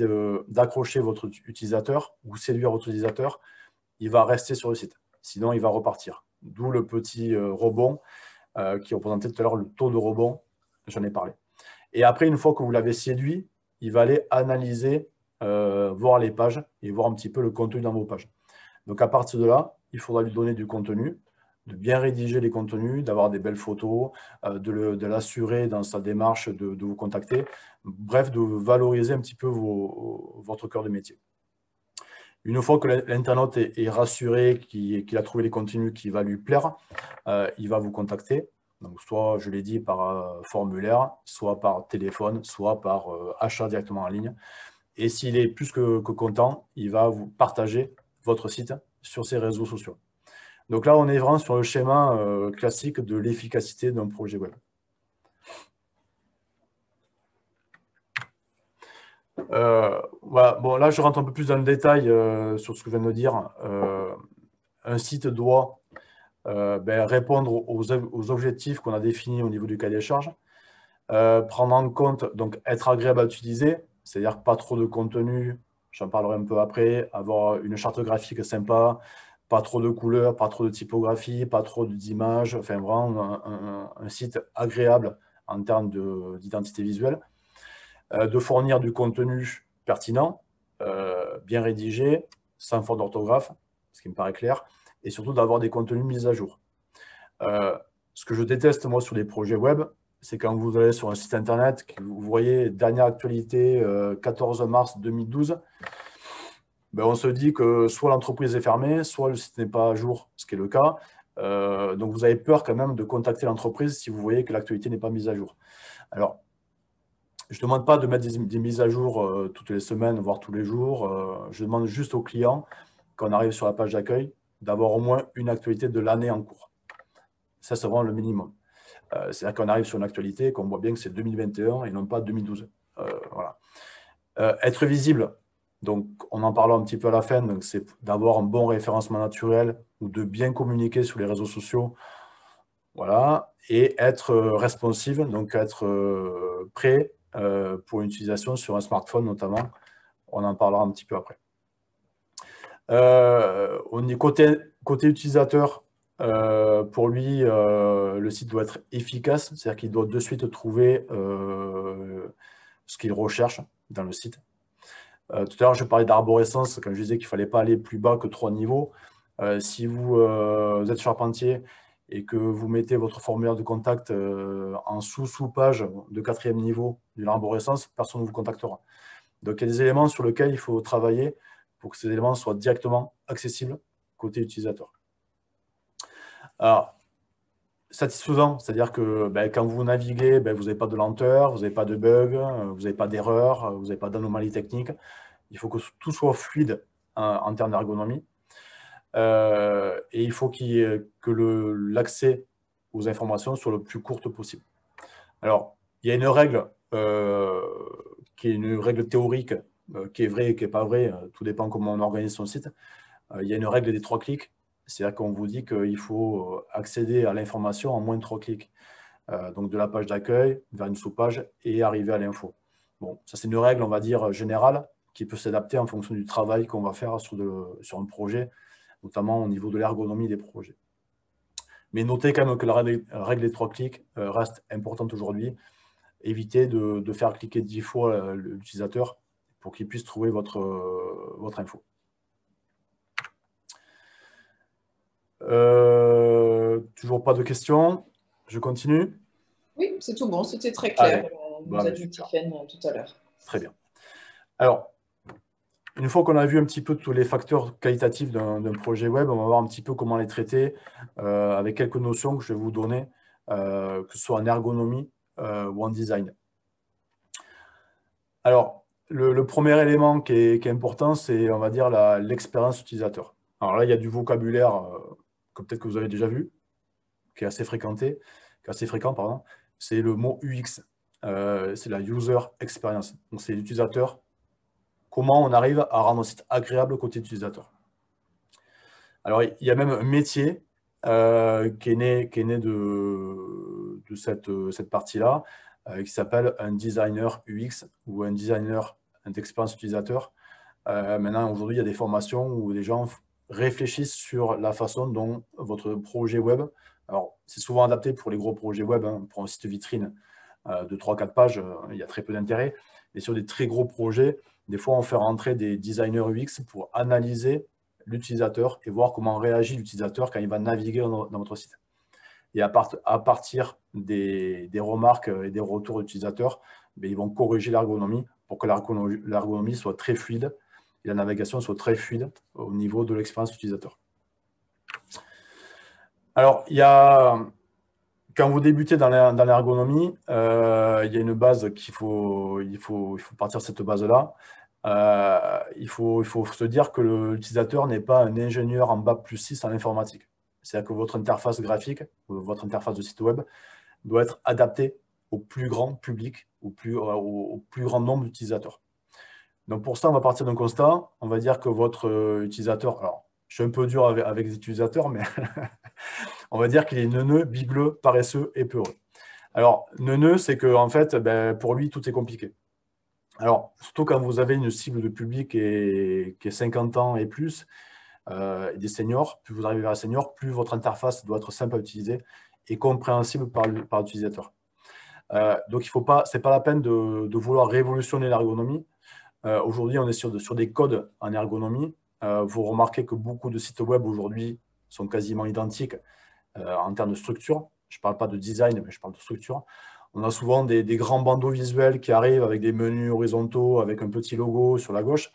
d'accrocher votre utilisateur ou séduire votre utilisateur, il va rester sur le site. Sinon, il va repartir. D'où le petit rebond qui représentait tout à l'heure le taux de rebond, j'en ai parlé. Et après, une fois que vous l'avez séduit, il va aller analyser, voir les pages et voir un petit peu le contenu dans vos pages. Donc, à partir de là, il faudra lui donner du contenu, de bien rédiger les contenus, d'avoir des belles photos, de l'assurer dans sa démarche de vous contacter. Bref, de valoriser un petit peu votre cœur de métier. Une fois que l'internaute est rassuré, qu'il a trouvé les contenus qui va lui plaire, il va vous contacter. Donc, soit, je l'ai dit, par formulaire, soit par téléphone, soit par achat directement en ligne. Et s'il est plus que content, il va vous partager votre site sur ses réseaux sociaux. Donc là, on est vraiment sur le schéma classique de l'efficacité d'un projet web. Voilà. Bon, là, je rentre un peu plus dans le détail sur ce que je viens de dire. Un site doit répondre aux objectifs qu'on a définis au niveau du cahier des charges. Prendre en compte, donc être agréable à utiliser, c'est-à-dire pas trop de contenu, j'en parlerai un peu après, avoir une charte graphique sympa, pas trop de couleurs, pas trop de typographie, pas trop d'images, enfin vraiment un site agréable en termes d'identité visuelle. De fournir du contenu pertinent, bien rédigé, sans faute d'orthographe, ce qui me paraît clair, et surtout d'avoir des contenus mis à jour. Ce que je déteste, moi, sur les projets web, c'est quand vous allez sur un site internet, que vous voyez dernière actualité 14 mars 2012, ben on se dit que soit l'entreprise est fermée, soit le site n'est pas à jour, ce qui est le cas. Donc, vous avez peur quand même de contacter l'entreprise si vous voyez que l'actualité n'est pas mise à jour. Alors, je ne demande pas de mettre des mises à jour toutes les semaines, voire tous les jours. Je demande juste aux clients, quand on arrive sur la page d'accueil, d'avoir au moins une actualité de l'année en cours. Ça, c'est vraiment le minimum. C'est-à-dire qu'on arrive sur une actualité, qu'on voit bien que c'est 2021 et non pas 2012. voilà. Être visible, donc on en parlera un petit peu à la fin, c'est d'avoir un bon référencement naturel ou de bien communiquer sur les réseaux sociaux. Voilà, et être responsive, donc être prêt pour une utilisation sur un smartphone notamment. On en parlera un petit peu après. On est côté utilisateur, pour lui, le site doit être efficace, c'est-à-dire qu'il doit de suite trouver ce qu'il recherche dans le site. Tout à l'heure, je parlais d'arborescence, quand je disais qu'il ne fallait pas aller plus bas que 3 niveaux. Si vous êtes charpentier et que vous mettez votre formulaire de contact en sous-page de 4e niveau de l'arborescence, personne ne vous contactera. Donc, il y a des éléments sur lesquels il faut travailler pour que ces éléments soient directement accessibles côté utilisateur. Alors, satisfaisant, c'est-à-dire que quand vous naviguez, vous n'avez pas de lenteur, vous n'avez pas de bug, vous n'avez pas d'erreur, vous n'avez pas d'anomalie technique. Il faut que tout soit fluide en termes d'ergonomie. Et il faut que l'accès aux informations soit le plus court possible. Alors, il y a une règle qui est une règle théorique, qui est vraie et qui n'est pas vraie, tout dépend comment on organise son site. Il y a une règle des 3 clics, c'est-à-dire qu'on vous dit qu'il faut accéder à l'information en moins de 3 clics. Donc de la page d'accueil vers une sous-page et arriver à l'info. Bon, ça c'est une règle, on va dire, générale, qui peut s'adapter en fonction du travail qu'on va faire sur un projet, notamment au niveau de l'ergonomie des projets. Mais notez quand même que la règle des 3 clics reste importante aujourd'hui. Évitez de faire cliquer 10 fois l'utilisateur pour qu'il puisse trouver votre info. Toujours pas de questions? Je continue? Oui, c'est tout bon, c'était très clair. Vous a dit Tiffaine tout à l'heure. Très bien. Alors, une fois qu'on a vu un petit peu tous les facteurs qualitatifs d'un projet web, on va voir un petit peu comment les traiter avec quelques notions que je vais vous donner, que ce soit en ergonomie ou en design. Alors, le premier élément qui est important, c'est, on va dire, l'expérience utilisateur. Alors là, il y a du vocabulaire que peut-être que vous avez déjà vu, qui est assez fréquent, pardon. C'est le mot UX, c'est la User Experience. Donc, c'est l'utilisateur. Comment on arrive à rendre un site agréable côté utilisateur. Alors, il y a même un métier qui est né de cette partie-là, qui s'appelle un designer UX ou un designer d'expérience utilisateur. Maintenant, aujourd'hui, il y a des formations où les gens réfléchissent sur la façon dont votre projet web, alors c'est souvent adapté pour les gros projets web, pour un site vitrine de 3-4 pages, il y a très peu d'intérêt, mais sur des très gros projets, des fois, on fait rentrer des designers UX pour analyser l'utilisateur et voir comment réagit l'utilisateur quand il va naviguer dans votre site. Et à partir des remarques et des retours d'utilisateurs, ils vont corriger l'ergonomie pour que l'ergonomie soit très fluide et la navigation soit très fluide au niveau de l'expérience utilisateur. Alors, quand vous débutez dans l'ergonomie, il y a une base il faut partir de cette base-là. Il faut se dire que l'utilisateur n'est pas un ingénieur en bac+6 en informatique. C'est-à-dire que votre interface graphique, votre interface de site web doit être adaptée au plus grand public, au plus grand nombre d'utilisateurs. Donc pour ça, on va partir d'un constat. On va dire que votre utilisateur, alors je suis un peu dur avec les utilisateurs, mais on va dire qu'il est neuneux, bigleux, paresseux et peureux. Alors, neuneux, c'est que en fait, pour lui, tout est compliqué. Alors, surtout quand vous avez une cible de public qui est 50 ans et plus, des seniors, plus vous arrivez vers les seniors, plus votre interface doit être simple à utiliser et compréhensible par l'utilisateur. Donc, ce n'est pas la peine de vouloir révolutionner l'ergonomie. Aujourd'hui, on est sur des codes en ergonomie. Vous remarquez que beaucoup de sites web aujourd'hui sont quasiment identiques en termes de structure. Je ne parle pas de design, mais je parle de structure. On a souvent des grands bandeaux visuels qui arrivent avec des menus horizontaux, avec un petit logo sur la gauche.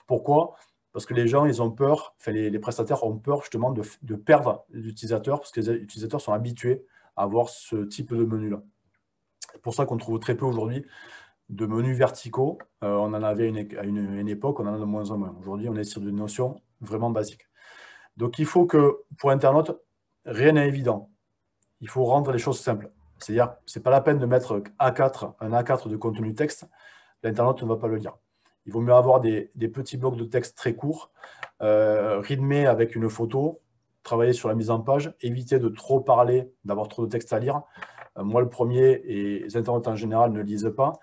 Pourquoi? Parce que les gens, ils ont peur, enfin les prestataires ont peur justement de perdre l'utilisateur, parce que les utilisateurs sont habitués à avoir ce type de menu-là. C'est pour ça qu'on trouve très peu aujourd'hui de menus verticaux. On en avait à une époque, on en a de moins en moins. Aujourd'hui, on est sur des notions vraiment basiques. Donc, il faut que, pour internaute, rien n'est évident. Il faut rendre les choses simples. C'est-à-dire, ce n'est pas la peine de mettre un A4 de contenu texte l'internaute ne va pas le lire. Il vaut mieux avoir des petits blocs de texte très courts, rythmés avec une photo, travailler sur la mise en page, éviter de trop parler, d'avoir trop de texte à lire. Moi, le premier, et les internautes en général ne lisent pas.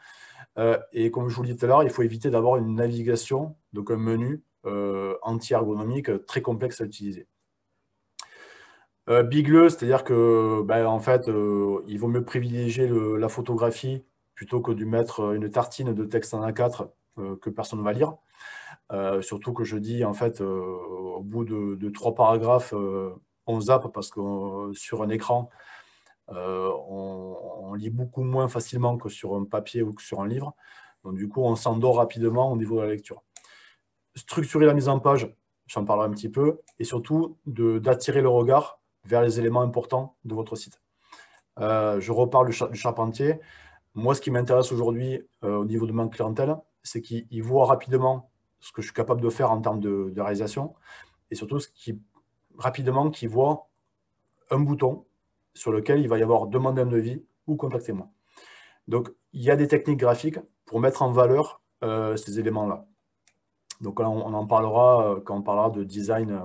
Et comme je vous le disais tout à l'heure, il faut éviter d'avoir une navigation, donc un menu anti-ergonomique très complexe à utiliser. Bigleux, c'est-à-dire que ben, en fait, il vaut mieux privilégier la photographie plutôt que de mettre une tartine de texte en A4 que personne ne va lire. Surtout que je dis, en fait, au bout de 3 paragraphes, on zappe parce que sur un écran, on lit beaucoup moins facilement que sur un papier ou que sur un livre. Donc, du coup, on s'endort rapidement au niveau de la lecture. Structurer la mise en page, j'en parlerai un petit peu, et surtout d'attirer le regard vers les éléments importants de votre site. Je reparle du charpentier. Moi, ce qui m'intéresse aujourd'hui au niveau de ma clientèle, c'est qu'ils voient rapidement ce que je suis capable de faire en termes de réalisation, et surtout rapidement qu'ils voient un bouton sur lequel il va y avoir demander un devis ou contactez-moi. Donc, il y a des techniques graphiques pour mettre en valeur ces éléments-là. Donc, là, on en parlera quand on parlera de design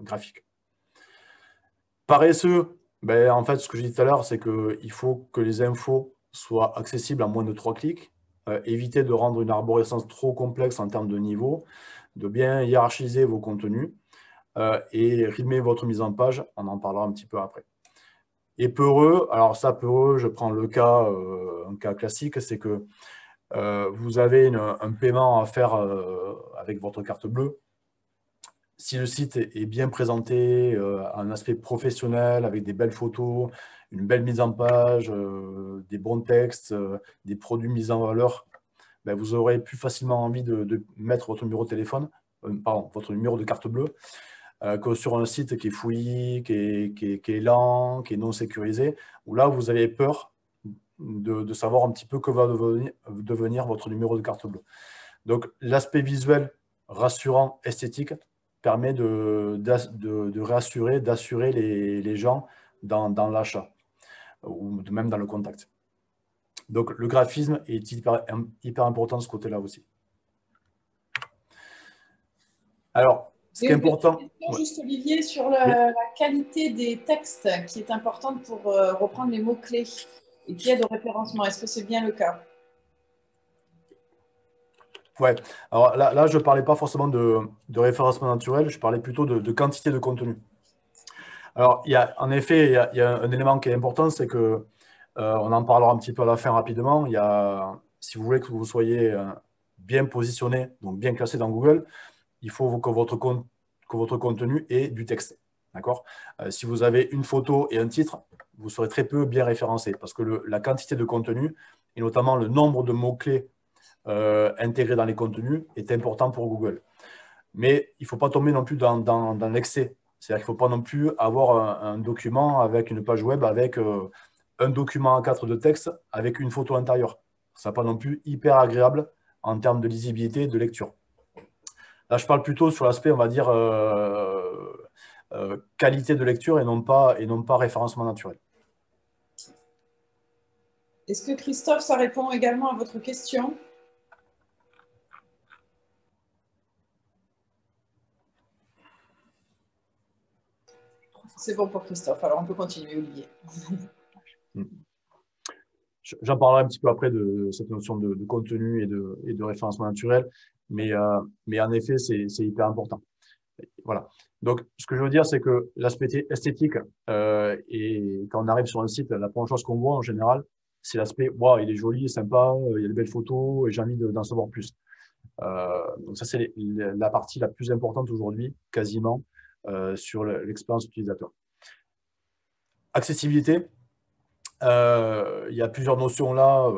graphique. Paresseux, ben, en fait, ce que j'ai dit tout à l'heure, c'est qu'il faut que les infos soient accessibles en moins de 3 clics. Éviter de rendre une arborescence trop complexe en termes de niveau, de bien hiérarchiser vos contenus et rythmer votre mise en page. On en parlera un petit peu après. Et peureux, alors ça, peureux, je prends le cas, un cas classique, c'est que vous avez un paiement à faire avec votre carte bleue. Si le site est bien présenté, un aspect professionnel, avec des belles photos, une belle mise en page, des bons textes, des produits mis en valeur, ben vous aurez plus facilement envie de mettre votre numéro de téléphone, pardon, votre numéro de carte bleue, que sur un site qui est fouillis, qui est lent, qui est non sécurisé, où là, vous avez peur de savoir un petit peu que va devenir votre numéro de carte bleue. Donc, l'aspect visuel rassurant, esthétique, permet de rassurer, d'assurer les gens dans l'achat ou même dans le contact. Donc, le graphisme est hyper important de ce côté-là aussi. Alors, ce qui est important... Juste Olivier, sur la qualité des textes qui est importante pour reprendre les mots-clés et qui aide au référencement. Est-ce que c'est bien le cas? Ouais, alors là je ne parlais pas forcément de référencement naturel, je parlais plutôt de quantité de contenu. Alors, en effet, il y a un élément qui est important, c'est que, on en parlera un petit peu à la fin rapidement, si vous voulez que vous soyez bien positionné, donc bien classé dans Google, il faut que votre contenu ait du texte. D'accord? Si vous avez une photo et un titre, vous serez très peu bien référencé parce que la quantité de contenu et notamment le nombre de mots-clés intégrés dans les contenus est important pour Google. Mais il ne faut pas tomber non plus dans l'excès. C'est-à-dire qu'il ne faut pas non plus avoir un document avec une page web avec un document A4 de texte avec une photo intérieure. Ça n'est pas non plus hyper agréable en termes de lisibilité et de lecture. Là, je parle plutôt sur l'aspect, on va dire, qualité de lecture et non pas référencement naturel. Est-ce que Christophe, ça répond également à votre question? C'est bon pour Christophe, alors on peut continuer, Olivier. J'en parlerai un petit peu après de cette notion de contenu et de référencement naturel, mais en effet, c'est hyper important. Voilà. Donc, ce que je veux dire, c'est que l'aspect esthétique, et quand on arrive sur un site, la première chose qu'on voit en général, c'est l'aspect « Waouh, il est joli, sympa, il y a de belles photos et j'ai envie d'en savoir plus ». Donc ça, c'est la partie la plus importante aujourd'hui, quasiment, sur l'expérience utilisateur. Accessibilité, il y a plusieurs notions là.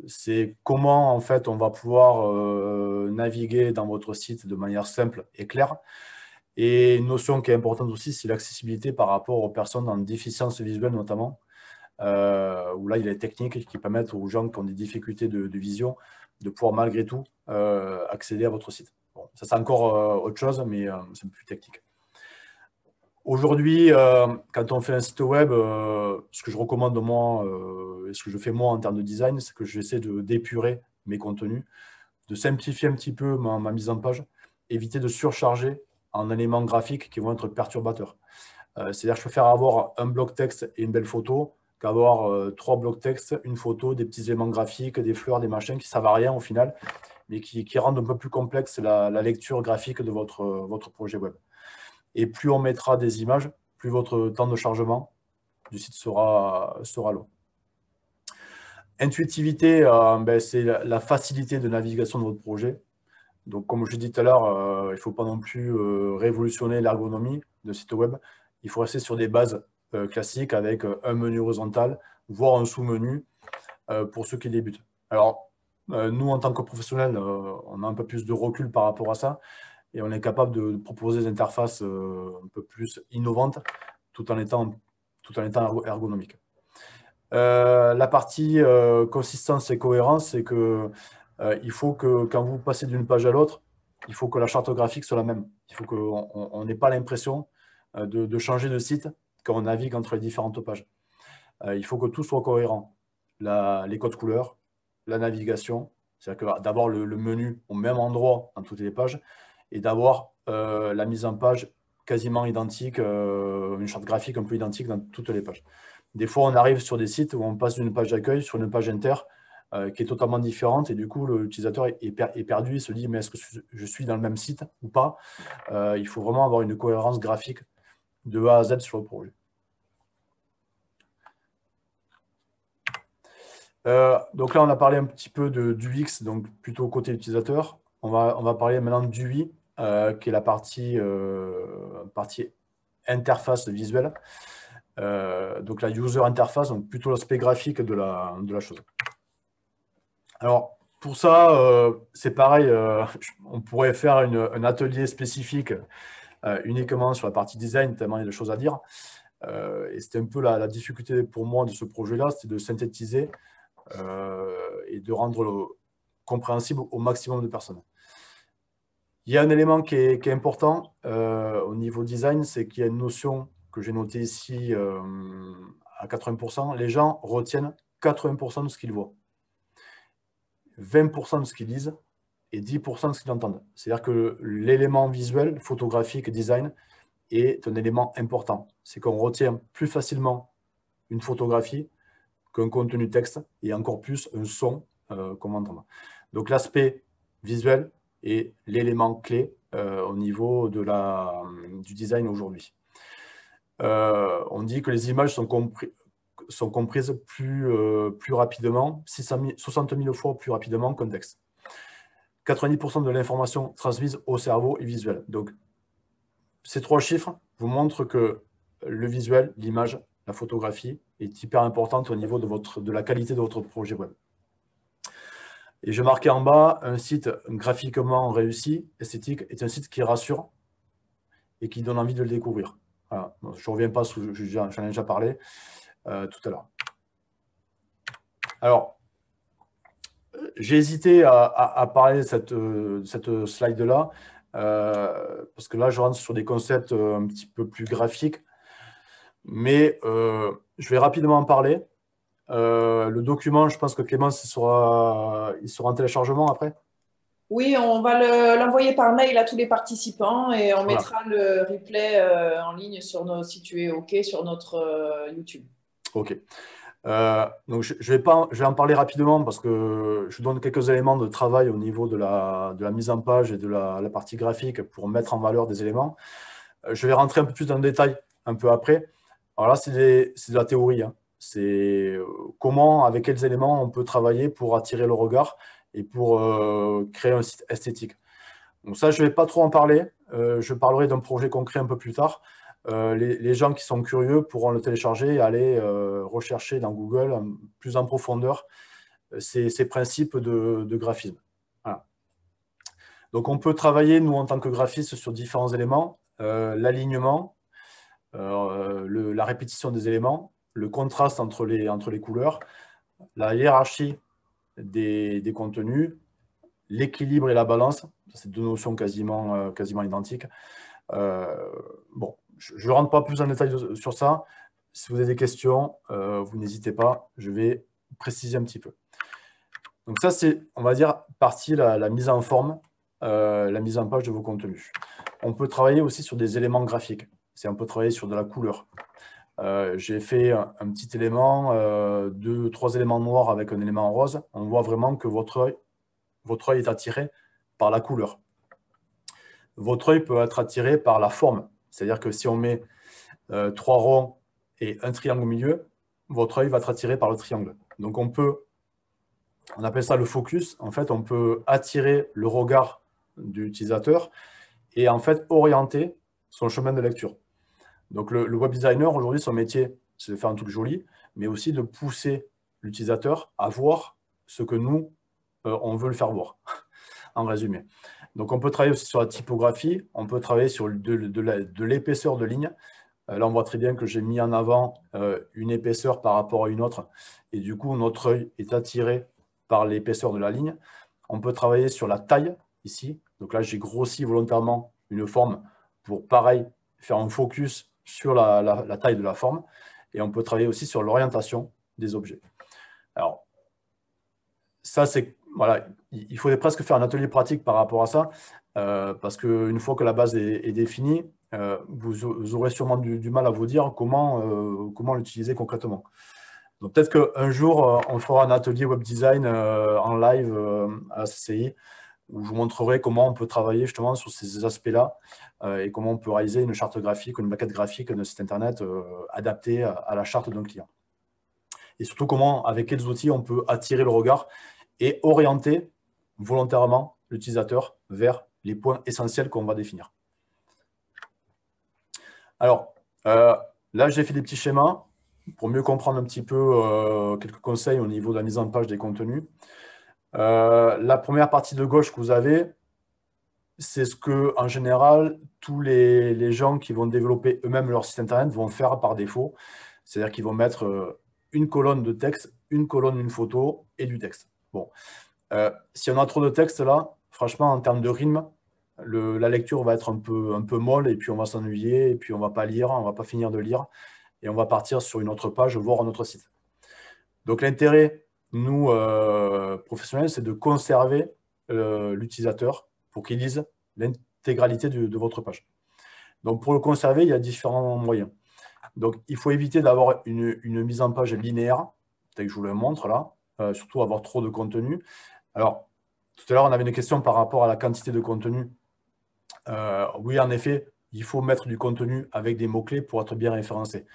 C'est comment, en fait, on va pouvoir naviguer dans votre site de manière simple et claire. Et une notion qui est importante aussi, c'est l'accessibilité par rapport aux personnes en déficience visuelle notamment, où là, il y a des techniques qui permettent aux gens qui ont des difficultés de vision de pouvoir malgré tout accéder à votre site. Bon, ça, c'est encore autre chose, mais c'est plus technique. Aujourd'hui, quand on fait un site web, ce que je recommande moi, et ce que je fais moi en termes de design, c'est que j'essaie d'épurer mes contenus, de simplifier un petit peu ma mise en page, éviter de surcharger en éléments graphiques qui vont être perturbateurs. C'est-à-dire que je préfère avoir un bloc texte et une belle photo qu'avoir 3 blocs texte, une photo, des petits éléments graphiques, des fleurs, des machins qui ne servent à rien au final, mais qui rendent un peu plus complexe la lecture graphique de votre projet web. Et plus on mettra des images, plus votre temps de chargement du site sera long. Intuitivité, c'est la facilité de navigation de votre projet. Donc, comme je dis tout à l'heure, il ne faut pas non plus révolutionner l'ergonomie de site web. Il faut rester sur des bases classiques avec un menu horizontal, voire un sous-menu pour ceux qui débutent. Alors, nous, en tant que professionnels, on a un peu plus de recul par rapport à ça et on est capable de proposer des interfaces un peu plus innovantes tout en étant ergonomique. La partie consistance et cohérence, c'est que il faut que quand vous passez d'une page à l'autre, il faut que la charte graphique soit la même. Il faut qu'on n'ait pas l'impression de changer de site quand on navigue entre les différentes pages. Il faut que tout soit cohérent. Les codes couleurs, la navigation, c'est-à-dire d'avoir le menu au même endroit dans toutes les pages et d'avoir la mise en page quasiment identique, une charte graphique un peu identique dans toutes les pages. Des fois, on arrive sur des sites où on passe d'une page d'accueil sur une page inter qui est totalement différente et du coup, l'utilisateur est perdu, il se dit mais est-ce que je suis dans le même site ou pas? Il faut vraiment avoir une cohérence graphique de A à Z sur le projet. Donc là, on a parlé un petit peu du X, donc plutôt côté utilisateur. On va parler maintenant du UI, qui est la partie interface visuelle. Donc la user interface, donc plutôt l'aspect graphique de la chose. Alors, pour ça, c'est pareil, on pourrait faire un atelier spécifique uniquement sur la partie design, tellement il y a de choses à dire. Et c'était un peu la difficulté pour moi de ce projet-là, c'était de synthétiser et de rendre compréhensible au maximum de personnes. Il y a un élément qui est important au niveau design, c'est qu'il y a une notion que j'ai notée ici à 80%. Les gens retiennent 80% de ce qu'ils voient, 20% de ce qu'ils lisent et 10% de ce qu'ils entendent. C'est-à-dire que l'élément visuel, photographique, design, est un élément important. C'est qu'on retient plus facilement une photographie qu'un contenu texte et encore plus un son qu'on va entendre. Donc l'aspect visuel est l'élément clé au niveau du design aujourd'hui. On dit que les images sont comprises plus rapidement, 60 000 fois plus rapidement qu'un texte. 90% de l'information transmise au cerveau est visuelle. Donc, ces 3 chiffres vous montrent que le visuel, l'image, la photographie est hyper importante au niveau de la qualité de votre projet web. Et je marquais en bas, un site graphiquement réussi, esthétique, est un site qui rassure et qui donne envie de le découvrir. Voilà. Je ne reviens pas, j'en ai déjà parlé tout à l'heure. Alors, j'ai hésité à parler de cette slide-là, parce que là, je rentre sur des concepts un petit peu plus graphiques, mais je vais rapidement en parler. Le document, je pense que Clémence, il sera en téléchargement après. Oui, on va l'envoyer par mail à tous les participants et on mettra le replay en ligne situé OK sur notre YouTube. OK. Donc je vais en parler rapidement parce que je donne quelques éléments de travail au niveau de la mise en page et de la partie graphique pour mettre en valeur des éléments. Je vais rentrer un peu plus dans le détail un peu après. Alors là, c'est de la théorie. Hein. C'est comment, avec quels éléments on peut travailler pour attirer le regard et pour créer un site esthétique. Donc ça, je ne vais pas trop en parler. Je parlerai d'un projet concret un peu plus tard. Les gens qui sont curieux pourront le télécharger et aller rechercher dans Google plus en profondeur ces principes de graphisme. Voilà. Donc, on peut travailler, nous, en tant que graphistes, sur différents éléments. L'alignement, la répétition des éléments, le contraste entre les couleurs, la hiérarchie des contenus, l'équilibre et la balance. C'est 2 notions quasiment identiques. Bon, je ne rentre pas plus en détail sur ça. Si vous avez des questions, vous n'hésitez pas, je vais préciser un petit peu. Donc ça, c'est, on va dire, partie la mise en forme, la mise en page de vos contenus. On peut travailler aussi sur des éléments graphiques. C'est on peut travailler sur de la couleur. J'ai fait un petit élément, 2-3 éléments noirs avec un élément rose. On voit vraiment que votre œil est attiré par la couleur. Votre œil peut être attiré par la forme. C'est-à-dire que si on met 3 ronds et un triangle au milieu, votre œil va être attiré par le triangle. Donc on appelle ça le focus. En fait, on peut attirer le regard de l'utilisateur et en fait orienter son chemin de lecture. Donc le web designer, aujourd'hui, son métier, c'est de faire un truc joli, mais aussi de pousser l'utilisateur à voir ce que nous, on veut le faire voir, en résumé. Donc on peut travailler aussi sur la typographie, on peut travailler sur de l'épaisseur de ligne. Là, on voit très bien que j'ai mis en avant une épaisseur par rapport à une autre, et du coup, notre œil est attiré par l'épaisseur de la ligne. On peut travailler sur la taille, ici. Donc là, j'ai grossi volontairement une forme pour, pareil, faire un focus sur la taille de la forme. Et on peut travailler aussi sur l'orientation des objets. Alors, ça, c'est... Voilà, il faudrait presque faire un atelier pratique par rapport à ça, parce qu'une fois que la base est définie, vous aurez sûrement du mal à vous dire comment l'utiliser concrètement. Donc peut-être qu'un jour, on fera un atelier web design en live à la CCI, où je vous montrerai comment on peut travailler justement sur ces aspects-là et comment on peut réaliser une charte graphique ou une maquette graphique d'un site internet adapté à la charte d'un client. Et surtout comment, avec quels outils on peut attirer le regard et orienter volontairement l'utilisateur vers les points essentiels qu'on va définir. Alors, là, j'ai fait des petits schémas pour mieux comprendre un petit peu quelques conseils au niveau de la mise en page des contenus. La première partie de gauche que vous avez, c'est ce que, en général, tous les gens qui vont développer eux-mêmes leur site internet vont faire par défaut. C'est-à-dire qu'ils vont mettre une colonne de texte, une colonne, une photo et du texte. Bon, si on a trop de texte là, franchement, en termes de rythme, la lecture va être un peu molle et puis on va s'ennuyer et puis on ne va pas lire, on ne va pas finir de lire et on va partir sur une autre page, voire un autre site. Donc l'intérêt, nous, professionnels, c'est de conserver l'utilisateur pour qu'il lise l'intégralité de votre page. Donc pour le conserver, il y a différents moyens. Donc il faut éviter d'avoir une mise en page linéaire, tel que je vous le montre là, surtout avoir trop de contenu. Alors, tout à l'heure, on avait une question par rapport à la quantité de contenu. Oui, en effet, il faut mettre du contenu avec des mots-clés pour être bien référencé.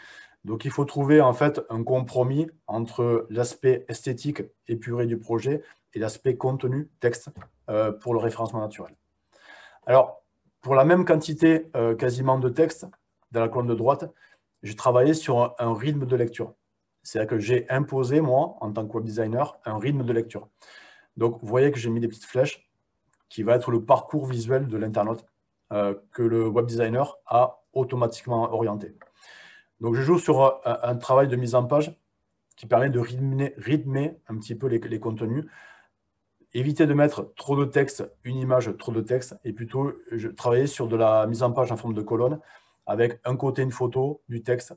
Donc, il faut trouver en fait un compromis entre l'aspect esthétique épuré du projet et l'aspect contenu, texte, pour le référencement naturel. Alors, pour la même quantité quasiment de texte, dans la colonne de droite, j'ai travaillé sur un rythme de lecture. C'est-à-dire que j'ai imposé, moi, en tant que web designer, un rythme de lecture. Donc, vous voyez que j'ai mis des petites flèches qui va être le parcours visuel de l'internaute que le web designer a automatiquement orienté. Donc, je joue sur un travail de mise en page qui permet de rythmer un petit peu les contenus. Éviter de mettre trop de texte, une image, trop de texte, et plutôt travailler sur de la mise en page en forme de colonne avec un côté une photo, du texte,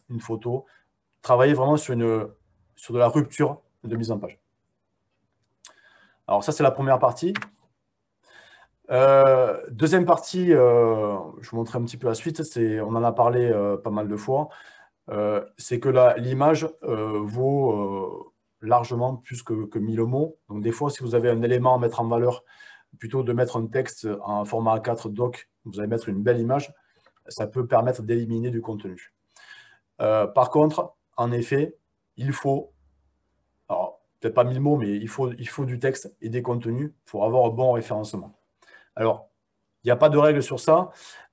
une photo. Travailler vraiment sur de la rupture de mise en page. Alors ça, c'est la première partie. Deuxième partie, je vous montrerai un petit peu la suite, on en a parlé pas mal de fois, c'est que l'image vaut largement plus que 1000 mots. Donc des fois, si vous avez un élément à mettre en valeur, plutôt de mettre un texte en format A4 doc, vous allez mettre une belle image, ça peut permettre d'éliminer du contenu. Par contre, en effet, il faut, alors peut-être pas 1000 mots, mais il faut du texte et des contenus pour avoir un bon référencement. Alors, il n'y a pas de règle sur ça.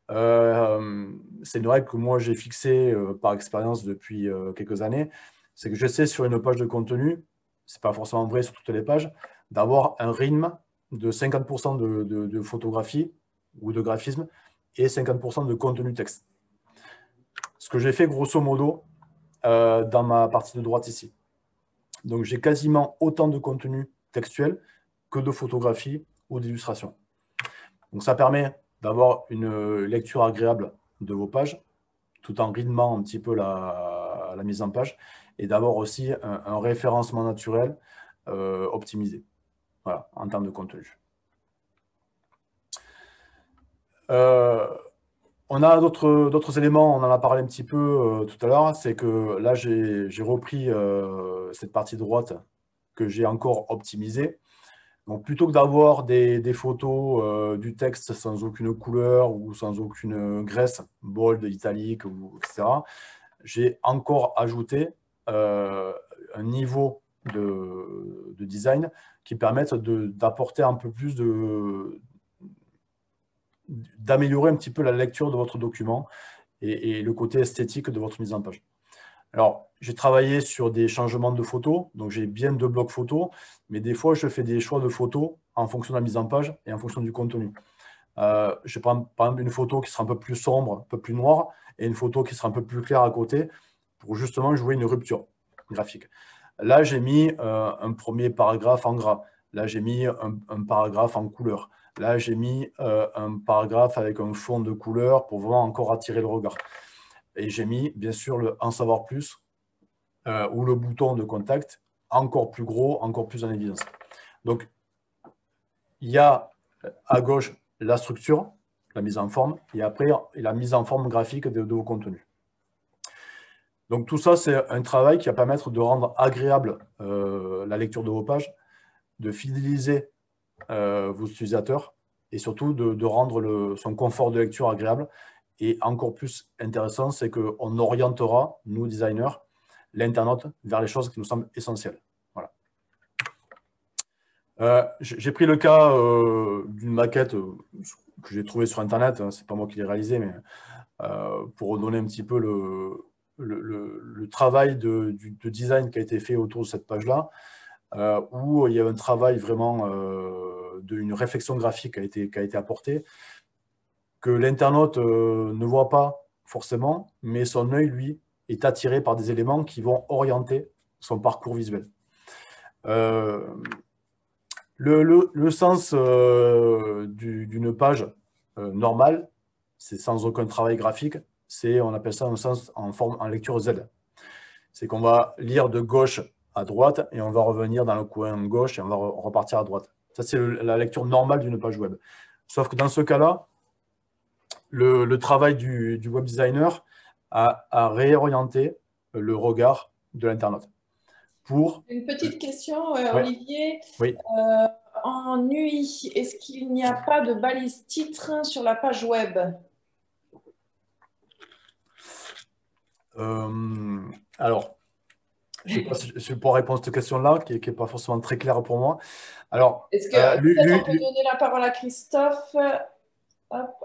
C'est une règle que moi j'ai fixée par expérience depuis quelques années. C'est que j'essaie sur une page de contenu, ce n'est pas forcément vrai sur toutes les pages, d'avoir un rythme de 50% de photographie ou de graphisme et 50% de contenu texte. Ce que j'ai fait grosso modo dans ma partie de droite ici. Donc j'ai quasiment autant de contenu textuel que de photographie ou d'illustration. Donc ça permet d'avoir une lecture agréable de vos pages, tout en rythmant un petit peu la mise en page, et d'avoir aussi un référencement naturel optimisé, voilà, en termes de contenu. On a d'autres éléments, on en a parlé un petit peu tout à l'heure, c'est que là, j'ai repris cette partie droite que j'ai encore optimisée. Donc, plutôt que d'avoir des photos du texte sans aucune couleur ou sans aucune graisse, bold, italique, etc., j'ai encore ajouté un niveau de design qui permette d'apporter un peu plus d'améliorer un petit peu la lecture de votre document et le côté esthétique de votre mise en page. Alors, j'ai travaillé sur des changements de photos, donc j'ai bien 2 blocs photos, mais des fois, je fais des choix de photos en fonction de la mise en page et en fonction du contenu. Je prends par exemple une photo qui sera un peu plus sombre, un peu plus noire, et une photo qui sera un peu plus claire à côté, pour justement jouer une rupture graphique. Là, j'ai mis un premier paragraphe en gras. Là, j'ai mis un paragraphe en couleur. Là, j'ai mis un paragraphe avec un fond de couleur pour vraiment encore attirer le regard. Et j'ai mis, bien sûr, le « En savoir plus » ou le bouton de contact encore plus gros, encore plus en évidence. Donc, il y a à gauche la structure, la mise en forme, et après, la mise en forme graphique de vos contenus. Donc, tout ça, c'est un travail qui va permettre de rendre agréable la lecture de vos pages, de fidéliser vos utilisateurs et surtout de rendre son confort de lecture agréable. Et encore plus intéressant, c'est qu'on orientera, nous designers, l'internaute vers les choses qui nous semblent essentielles. Voilà. J'ai pris le cas d'une maquette que j'ai trouvée sur Internet, hein, c'est pas moi qui l'ai réalisée, mais pour redonner un petit peu le travail de design qui a été fait autour de cette page-là, où il y a un travail vraiment d'une réflexion graphique qui a été apportée, que l'internaute ne voit pas forcément, mais son œil, lui, est attiré par des éléments qui vont orienter son parcours visuel. Le sens d'une page normale, c'est sans aucun travail graphique, on appelle ça un sens en lecture Z. C'est qu'on va lire de gauche à droite et on va revenir dans le coin gauche et on va repartir à droite. Ça, c'est la lecture normale d'une page web. Sauf que dans ce cas-là, le travail du web designer a réorienté le regard de l'internaute. Une petite question, ouais. Olivier. Oui. En UI, est-ce qu'il n'y a pas de balise titre sur la page web? Alors, je ne sais pas si je pourrais répondre à cette question-là, qui n'est pas forcément très claire pour moi. Alors, est-ce que peut-être on peut donner la parole à Christophe?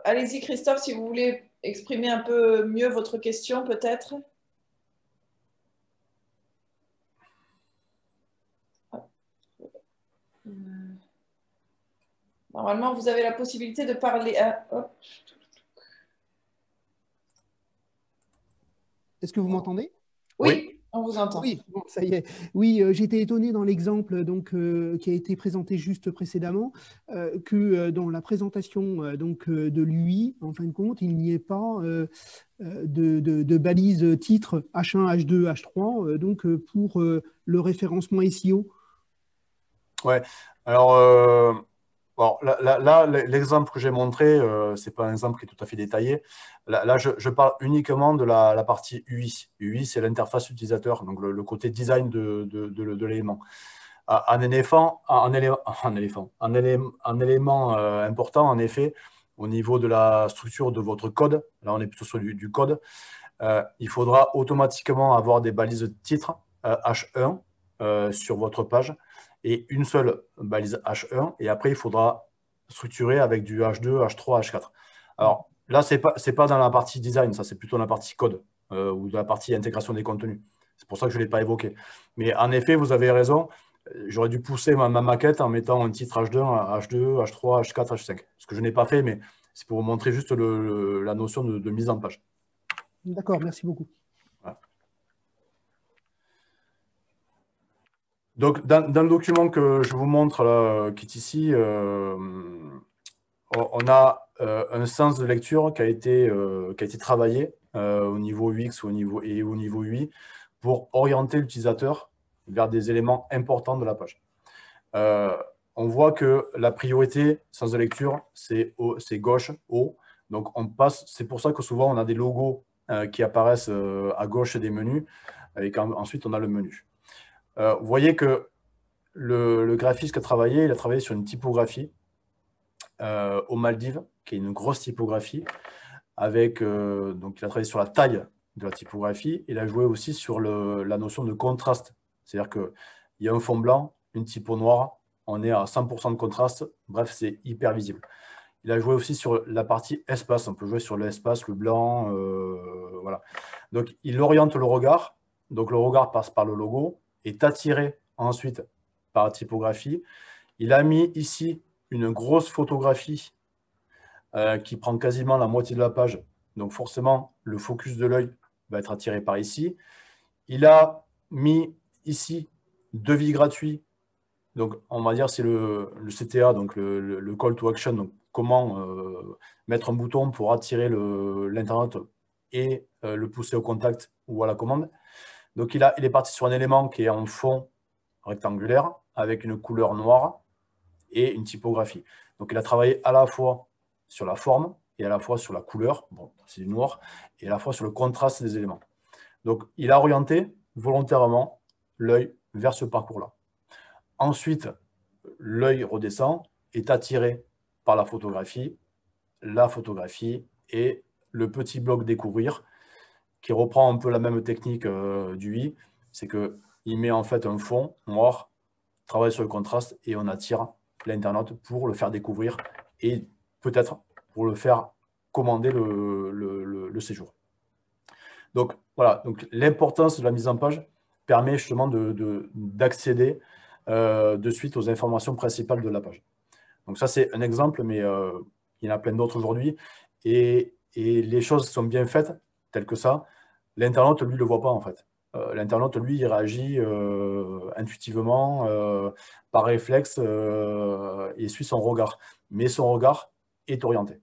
Allez-y, Christophe, si vous voulez exprimer un peu mieux votre question, peut-être. Normalement, vous avez la possibilité de parler. Est-ce que vous m'entendez? Oui, on vous entend. Oui, bon, ça y est. Oui, j'étais étonné dans l'exemple qui a été présenté juste précédemment que dans la présentation de l'UI, en fin de compte, il n'y ait pas de balise titre H1, H2, H3 pour le référencement SEO. Ouais, alors bon, là l'exemple que j'ai montré, ce n'est pas un exemple qui est tout à fait détaillé. Là je parle uniquement de la partie UI. UI, c'est l'interface utilisateur, donc le côté design de l'élément. Un élément important, en effet, au niveau de la structure de votre code, là on est plutôt sur du code, il faudra automatiquement avoir des balises titres H1 sur votre page et une seule balise H1, et après il faudra structurer avec du H2, H3, H4. Alors là, c'est pas dans la partie design, ça c'est plutôt dans la partie code ou dans la partie intégration des contenus. C'est pour ça que je ne l'ai pas évoqué. Mais en effet, vous avez raison, j'aurais dû pousser ma maquette en mettant un titre H1, H2, H3, H4, H5. Ce que je n'ai pas fait, mais c'est pour vous montrer juste la notion de mise en page. D'accord, merci beaucoup. Voilà. Donc, dans le document que je vous montre, là, qui est ici, on a un sens de lecture qui a été travaillé au niveau UX et au niveau UI pour orienter l'utilisateur vers des éléments importants de la page. on voit que la priorité, sens de lecture, c'est gauche, haut. Donc, on passe, c'est pour ça que souvent, on a des logos qui apparaissent à gauche des menus et qu'ensuite, on a le menu. Vous voyez que le graphiste qui a travaillé, il a travaillé sur une typographie aux Maldives, qui est une grosse typographie, avec, donc il a travaillé sur la taille de la typographie. Il a joué aussi sur la notion de contraste. C'est-à-dire qu'il y a un fond blanc, une typo noire, on est à 100% de contraste, bref, c'est hyper visible. Il a joué aussi sur la partie espace, on peut jouer sur l'espace, le blanc, voilà. Donc, il oriente le regard, donc le regard passe par le logo, est attiré ensuite par la typographie. Il a mis ici une grosse photographie qui prend quasiment la moitié de la page, donc forcément, le focus de l'œil va être attiré par ici. Il a mis ici devis gratuit. Donc, on va dire c'est le CTA, donc le call to action, donc comment mettre un bouton pour attirer l'internaute et le pousser au contact ou à la commande. Donc, il est parti sur un élément qui est en fond rectangulaire avec une couleur noire et une typographie. Donc, il a travaillé à la fois sur la forme et à la fois sur la couleur, bon, c'est du noir, et à la fois sur le contraste des éléments. Donc, il a orienté volontairement l'œil vers ce parcours-là. Ensuite, l'œil redescend, est attiré par la photographie et le petit bloc découvrir qui reprend un peu la même technique du i, c'est qu'il met en fait un fond noir, travaille sur le contraste et on attire l'internaute pour le faire découvrir et peut-être pour le faire commander le séjour. Donc voilà, donc l'importance de la mise en page permet justement d'accéder de suite aux informations principales de la page. Donc ça, c'est un exemple, mais il y en a plein d'autres aujourd'hui. Et les choses sont bien faites, telles que ça. L'internaute, lui, ne le voit pas, en fait. L'internaute, lui, il réagit intuitivement, par réflexe, et suit son regard. Mais son regard est orienté.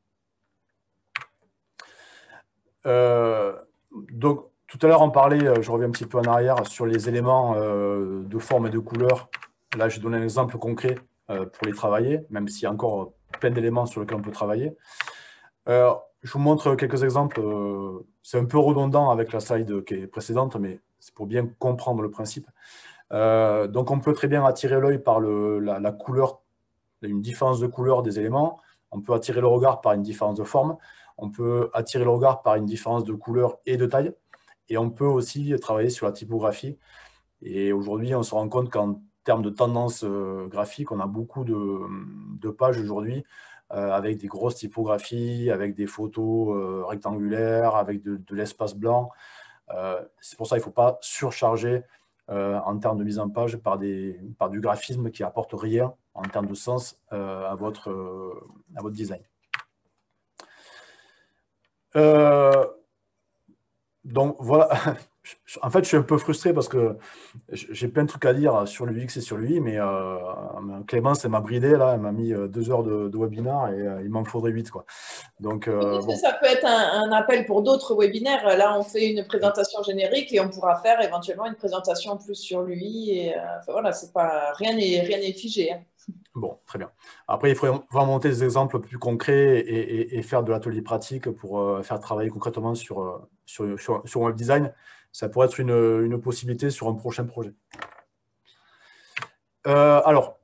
Donc, tout à l'heure, on parlait, je reviens un petit peu en arrière, sur les éléments de forme et de couleur. Là, je donne un exemple concret pour les travailler, même s'il y a encore plein d'éléments sur lesquels on peut travailler. Je vous montre quelques exemples. C'est un peu redondant avec la slide qui est précédente, mais c'est pour bien comprendre le principe. Donc, on peut très bien attirer l'œil par la couleur, une différence de couleur des éléments. On peut attirer le regard par une différence de forme. On peut attirer le regard par une différence de couleur et de taille. Et on peut aussi travailler sur la typographie. Et aujourd'hui, on se rend compte qu'en termes de tendance graphique, on a beaucoup de pages aujourd'hui avec des grosses typographies, avec des photos rectangulaires, avec de l'espace blanc. C'est pour ça qu'il ne faut pas surcharger en termes de mise en page par du graphisme qui n'apporte rien en termes de sens à votre design. Donc voilà, en fait je suis un peu frustré parce que j'ai plein de trucs à dire sur le UX et sur lui, mais Clémence elle m'a bridé là, elle m'a mis 2 heures de webinaire et il m'en faudrait 8 quoi. Donc peut-être bon. que ça peut être un appel pour d'autres webinaires. Là on fait une présentation générique et on pourra faire éventuellement une présentation plus sur lui. Et, enfin, voilà, c'est pas rien n'est figé. Hein. Bon, très bien. Après, il faut monter des exemples plus concrets et faire de l'atelier pratique pour faire travailler concrètement sur web design. Ça pourrait être une possibilité sur un prochain projet. Alors,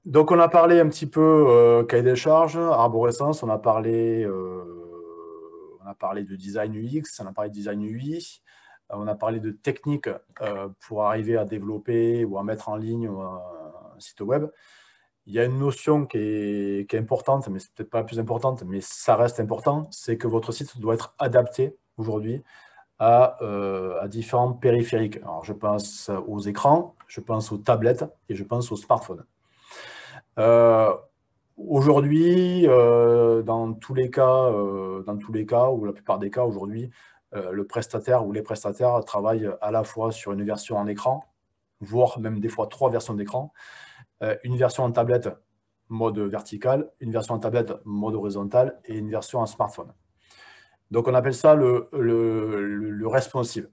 donc on a parlé un petit peu cahier des charges, arborescence, on a parlé de design UX, on a parlé de design UI, on a parlé de techniques pour arriver à développer ou à mettre en ligne un site web. Il y a une notion qui est importante, mais c'est peut-être pas la plus importante, mais ça reste important, c'est que votre site doit être adapté aujourd'hui à différents périphériques. Alors, je pense aux écrans, je pense aux tablettes et je pense aux smartphones. Aujourd'hui, dans tous les cas, ou la plupart des cas aujourd'hui, le prestataire ou les prestataires travaillent à la fois sur une version en écran, voire même des fois 3 versions d'écran, une version en tablette mode vertical, une version en tablette mode horizontal et une version en smartphone. Donc, on appelle ça le responsive.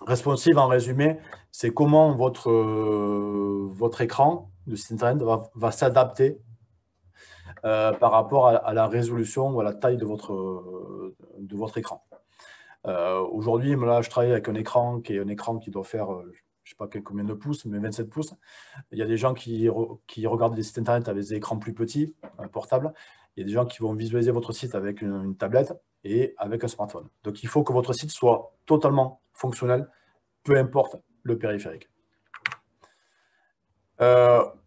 Responsive, en résumé, c'est comment votre écran de site internet va s'adapter par rapport à la résolution ou à la taille de votre écran. Aujourd'hui, là, je travaille avec un écran qui doit faire, je ne sais pas combien de pouces, mais 27 pouces. Il y a des gens qui regardent des sites internet avec des écrans plus petits, portables. Il y a des gens qui vont visualiser votre site avec une tablette et avec un smartphone. Donc, il faut que votre site soit totalement fonctionnel, peu importe le périphérique.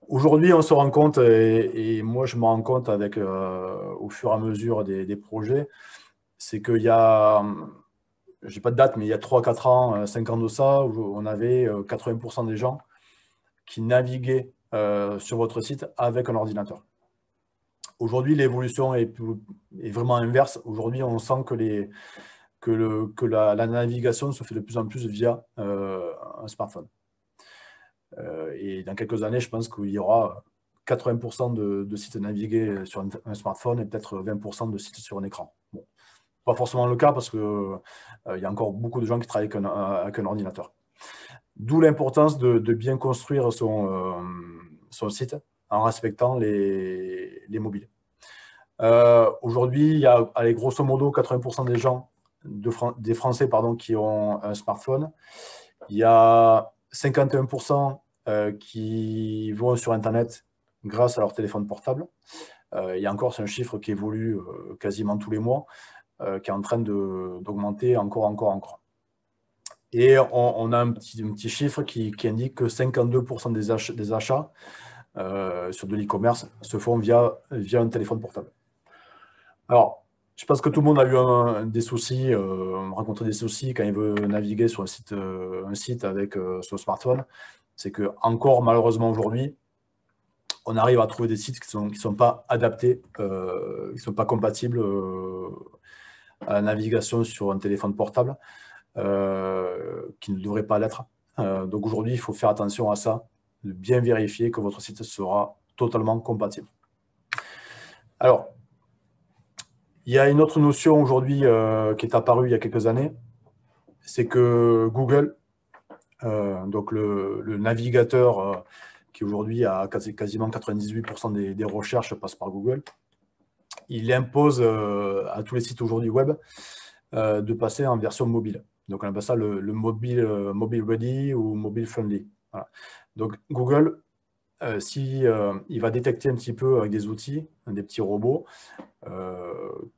Aujourd'hui, on se rend compte, et moi je me rends compte au fur et à mesure des projets, c'est qu'il y a, je n'ai pas de date, mais il y a 3-4 ans, 5 ans de ça, où on avait 80% des gens qui naviguaient sur votre site avec un ordinateur. Aujourd'hui, l'évolution est vraiment inverse. Aujourd'hui, on sent que la navigation se fait de plus en plus via un smartphone. Et dans quelques années, je pense qu'il y aura 80% de sites navigués sur un smartphone et peut-être 20% de sites sur un écran. Bon, pas forcément le cas parce qu'il y a encore beaucoup de gens qui travaillent avec un ordinateur. D'où l'importance de bien construire son site en respectant les mobiles. Aujourd'hui, il y a, allez, grosso modo, 80% des gens, des Français qui ont un smartphone. Il y a 51% qui vont sur Internet grâce à leur téléphone portable. Il y a encore, c'est un chiffre qui évolue quasiment tous les mois, qui est en train d'augmenter encore. Et on a un petit chiffre qui indique que 52% des achats sur de l'e-commerce se font via un téléphone portable. Alors, je pense que tout le monde a eu des soucis, rencontré des soucis quand il veut naviguer sur un site avec son smartphone. C'est que encore malheureusement aujourd'hui, on arrive à trouver des sites qui sont pas adaptés, qui ne sont pas compatibles à la navigation sur un téléphone portable, qui ne devraient pas l'être. Donc aujourd'hui, il faut faire attention à ça, de bien vérifier que votre site sera totalement compatible. Alors, il y a une autre notion aujourd'hui qui est apparue il y a quelques années, c'est que Google, donc le navigateur qui aujourd'hui a quasiment 98% des recherches passent par Google, il impose à tous les sites aujourd'hui web de passer en version mobile. Donc on appelle ça le mobile ready ou mobile friendly. Voilà. Donc Google, il va détecter un petit peu avec des outils, des petits robots,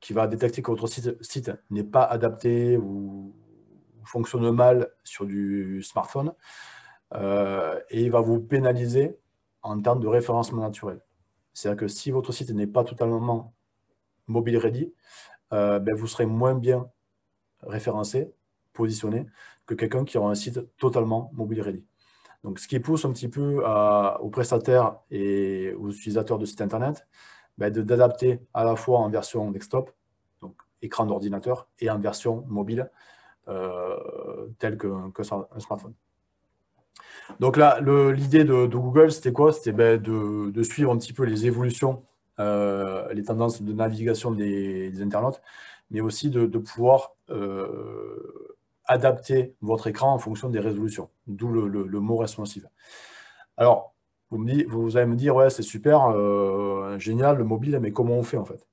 qui va détecter que votre site n'est pas adapté ou fonctionne mal sur du smartphone, et il va vous pénaliser en termes de référencement naturel. C'est-à-dire que si votre site n'est pas totalement mobile ready, vous serez moins bien référencé, positionné, que quelqu'un qui aura un site totalement mobile ready. Donc, ce qui pousse un petit peu aux prestataires et aux utilisateurs de sites internet d'adapter à la fois en version desktop, donc écran d'ordinateur, et en version mobile, telle qu'un smartphone. Donc là, l'idée de Google, c'était quoi? C'était de suivre un petit peu les évolutions, les tendances de navigation des internautes, mais aussi de pouvoir adapter votre écran en fonction des résolutions, d'où le mot responsive. Alors, vous allez me dire, ouais, c'est super, génial, le mobile, mais comment on fait en fait?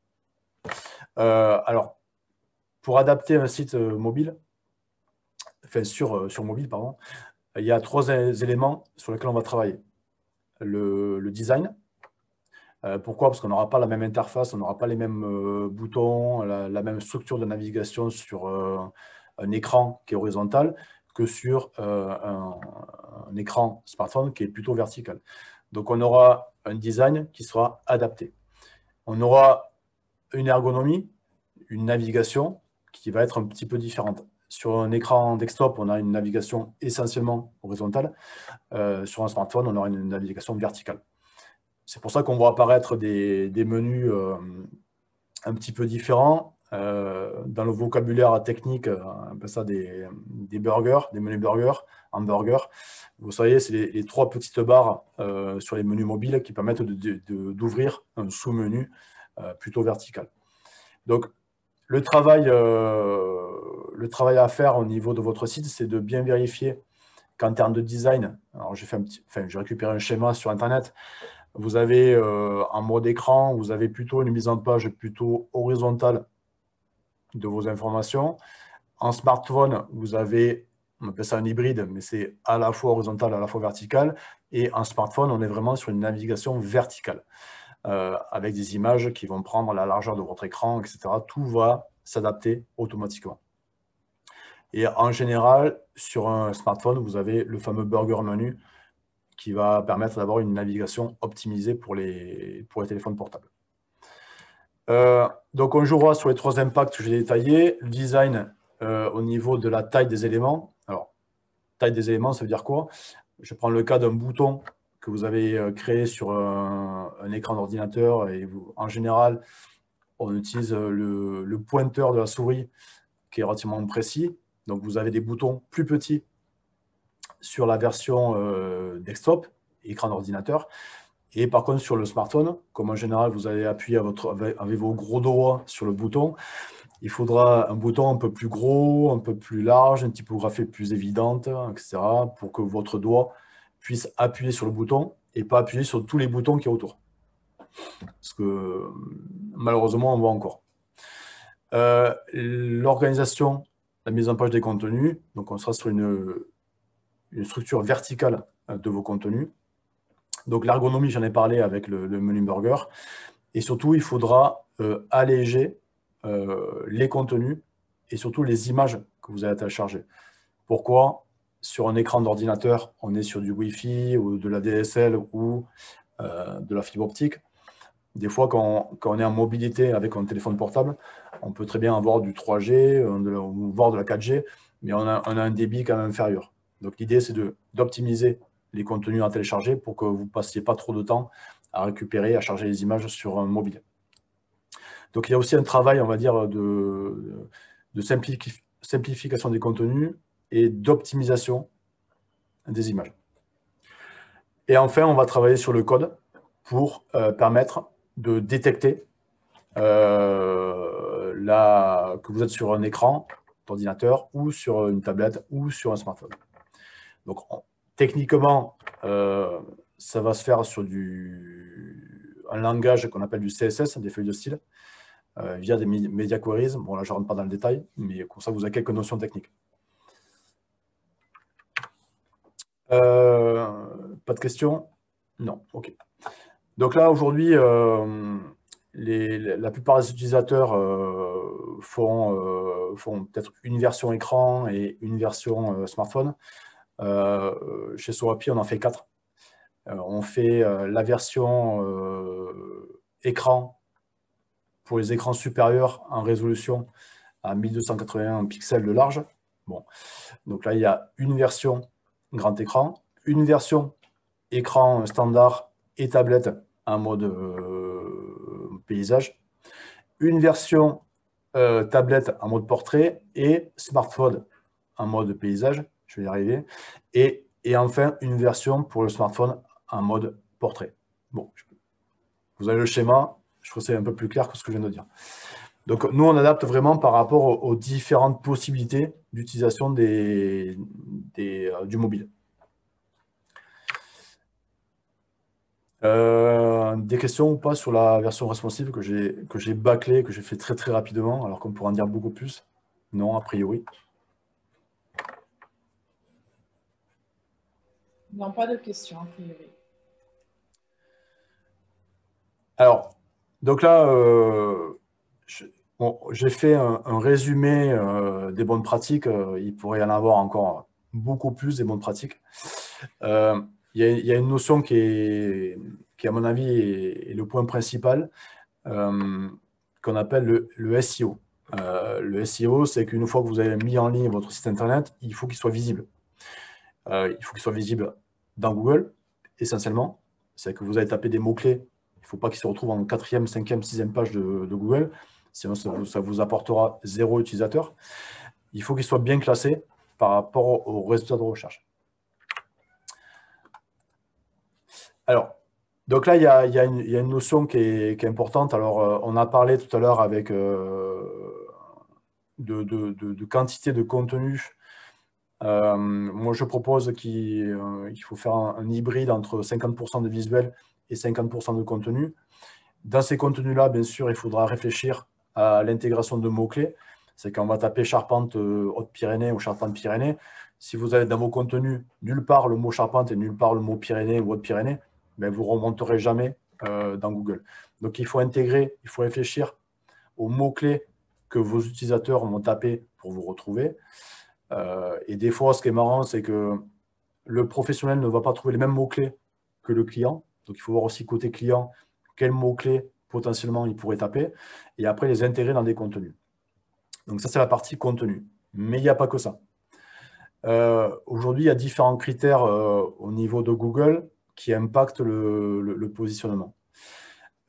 Alors, pour adapter un site mobile, enfin sur mobile, pardon, il y a 3 éléments sur lesquels on va travailler. Le design. Pourquoi? Parce qu'on n'aura pas la même interface, on n'aura pas les mêmes boutons, la même structure de navigation sur un écran qui est horizontal que sur un écran smartphone qui est plutôt vertical. Donc, on aura un design qui sera adapté. On aura une ergonomie, une navigation qui va être un petit peu différente. Sur un écran desktop, on a une navigation essentiellement horizontale. Sur un smartphone, on aura une navigation verticale. C'est pour ça qu'on voit apparaître des menus un petit peu différents. Dans le vocabulaire technique, on appelle ça des burgers, des menus burgers, hamburgers. Vous savez, c'est les 3 petites barres sur les menus mobiles qui permettent d'ouvrir un sous-menu plutôt vertical. Donc, le travail à faire au niveau de votre site, c'est de bien vérifier qu'en termes de design, alors j'ai récupéré un schéma sur Internet. Vous avez en mode écran, vous avez plutôt une mise en page plutôt horizontale de vos informations. En smartphone, vous avez, on appelle ça un hybride, mais c'est à la fois horizontal, à la fois vertical. Et en smartphone, on est vraiment sur une navigation verticale, avec des images qui vont prendre la largeur de votre écran, etc. Tout va s'adapter automatiquement. Et en général, sur un smartphone, vous avez le fameux burger menu qui va permettre d'avoir une navigation optimisée pour les téléphones portables. Donc, on jouera sur les 3 impacts que j'ai détaillés. Le design au niveau de la taille des éléments. Alors, taille des éléments, ça veut dire quoi? Je prends le cas d'un bouton que vous avez créé sur un écran d'ordinateur et en général, on utilise le pointeur de la souris qui est relativement précis. Donc, vous avez des boutons plus petits sur la version desktop, écran d'ordinateur. Et par contre, sur le smartphone, comme en général, vous allez appuyer avec vos gros doigts sur le bouton, il faudra un bouton un peu plus gros, un peu plus large, une typographie plus évidente, etc., pour que votre doigt puisse appuyer sur le bouton et pas appuyer sur tous les boutons qu'il y a autour. Parce que malheureusement, on voit encore. L'organisation, la mise en page des contenus, donc on sera sur une structure verticale de vos contenus. Donc l'ergonomie, j'en ai parlé avec le menu burger. Et surtout, il faudra alléger les contenus et surtout les images que vous allez télécharger. Pourquoi? Sur un écran d'ordinateur, on est sur du Wi-Fi ou de la DSL ou de la fibre optique. Des fois, quand on est en mobilité avec un téléphone portable, on peut très bien avoir du 3G ou voire de la 4G, mais on a un débit quand même inférieur. Donc l'idée, c'est d'optimiser les contenus à télécharger pour que vous ne passiez pas trop de temps à récupérer, à charger les images sur un mobile. Donc il y a aussi un travail, on va dire, de simplification des contenus et d'optimisation des images. Et enfin, on va travailler sur le code pour permettre de détecter que vous êtes sur un écran d'ordinateur ou sur une tablette ou sur un smartphone. Donc, techniquement, ça va se faire sur un langage qu'on appelle du CSS, des feuilles de style, via des media queries. Bon, là, je ne rentre pas dans le détail, mais comme ça, vous avez quelques notions techniques. Pas de questions? Non, OK. Donc là, aujourd'hui, la plupart des utilisateurs font peut-être une version écran et une version smartphone. Chez Soapi, on en fait 4. On fait la version écran pour les écrans supérieurs en résolution à 1281 pixels de large. Bon. Donc là, il y a une version grand écran, une version écran standard et tablette en mode paysage, une version tablette en mode portrait et smartphone en mode paysage, je vais y arriver, et enfin une version pour le smartphone en mode portrait. Bon, vous avez le schéma, je trouve que c'est un peu plus clair que ce que je viens de dire. Donc nous, on adapte vraiment par rapport aux différentes possibilités d'utilisation du mobile. Des questions ou pas sur la version responsive que j'ai bâclée, que j'ai fait très très rapidement, alors qu'on pourrait en dire beaucoup plus? Non, a priori. Non, pas de questions, a priori. Alors, donc là, j'ai fait un résumé des bonnes pratiques. Il pourrait y en avoir encore beaucoup plus des bonnes pratiques. Il y a une notion qui, à mon avis, est le point principal, qu'on appelle le SEO. Le SEO, c'est qu'une fois que vous avez mis en ligne votre site Internet, il faut qu'il soit visible. Il faut qu'il soit visible dans Google, essentiellement. C'est que vous allez taper des mots-clés. Il ne faut pas qu'ils se retrouvent en 4e, 5e, 6e page de Google. Sinon, ça vous apportera 0 utilisateur. Il faut qu'il soit bien classé par rapport aux résultats de recherche. Alors, donc là, il y a une notion qui est importante. Alors, on a parlé tout à l'heure avec de quantité de contenu Moi, je propose qu'il faut faire un hybride entre 50% de visuel et 50% de contenu. Dans ces contenus-là, bien sûr, il faudra réfléchir à l'intégration de mots-clés. C'est quand on va taper charpente Haute-Pyrénées ou charpente Pyrénées. Si vous avez dans vos contenus nulle part le mot charpente et nulle part le mot Pyrénées ou Haute-Pyrénées, ben, vous ne remonterez jamais dans Google. Donc, il faut intégrer, il faut réfléchir aux mots-clés que vos utilisateurs vont taper pour vous retrouver. Et des fois, ce qui est marrant, c'est que le professionnel ne va pas trouver les mêmes mots-clés que le client. Donc, il faut voir aussi côté client quels mots-clés potentiellement il pourrait taper et après les intégrer dans des contenus. Donc, ça, c'est la partie contenu. Mais il n'y a pas que ça. Aujourd'hui, il y a différents critères au niveau de Google qui impactent le positionnement.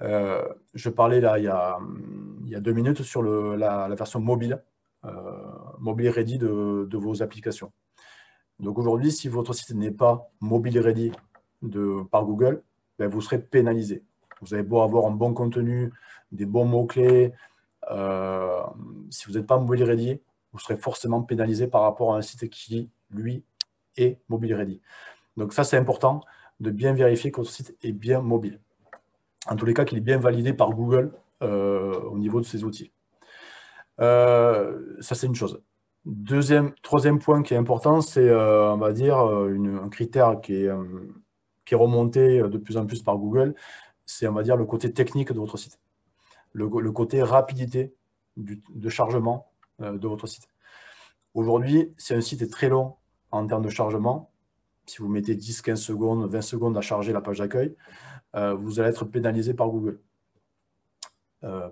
Je parlais là, il y a 2 minutes sur la version mobile, mobile ready de vos applications. Donc aujourd'hui, si votre site n'est pas mobile ready par Google, ben vous serez pénalisé. Vous avez beau avoir un bon contenu, des bons mots-clés, si vous n'êtes pas mobile ready, vous serez forcément pénalisé par rapport à un site qui, lui, est mobile ready. Donc ça, c'est important de bien vérifier que votre site est bien mobile. En tous les cas, qu'il est bien validé par Google au niveau de ses outils. Ça, c'est une chose. Troisième point qui est important, c'est, on va dire, un critère qui est remonté de plus en plus par Google, c'est, on va dire, le côté technique de votre site. Le côté rapidité de chargement de votre site. Aujourd'hui, si un site est très long en termes de chargement, si vous mettez 10, 15 secondes, 20 secondes à charger la page d'accueil, vous allez être pénalisé par Google.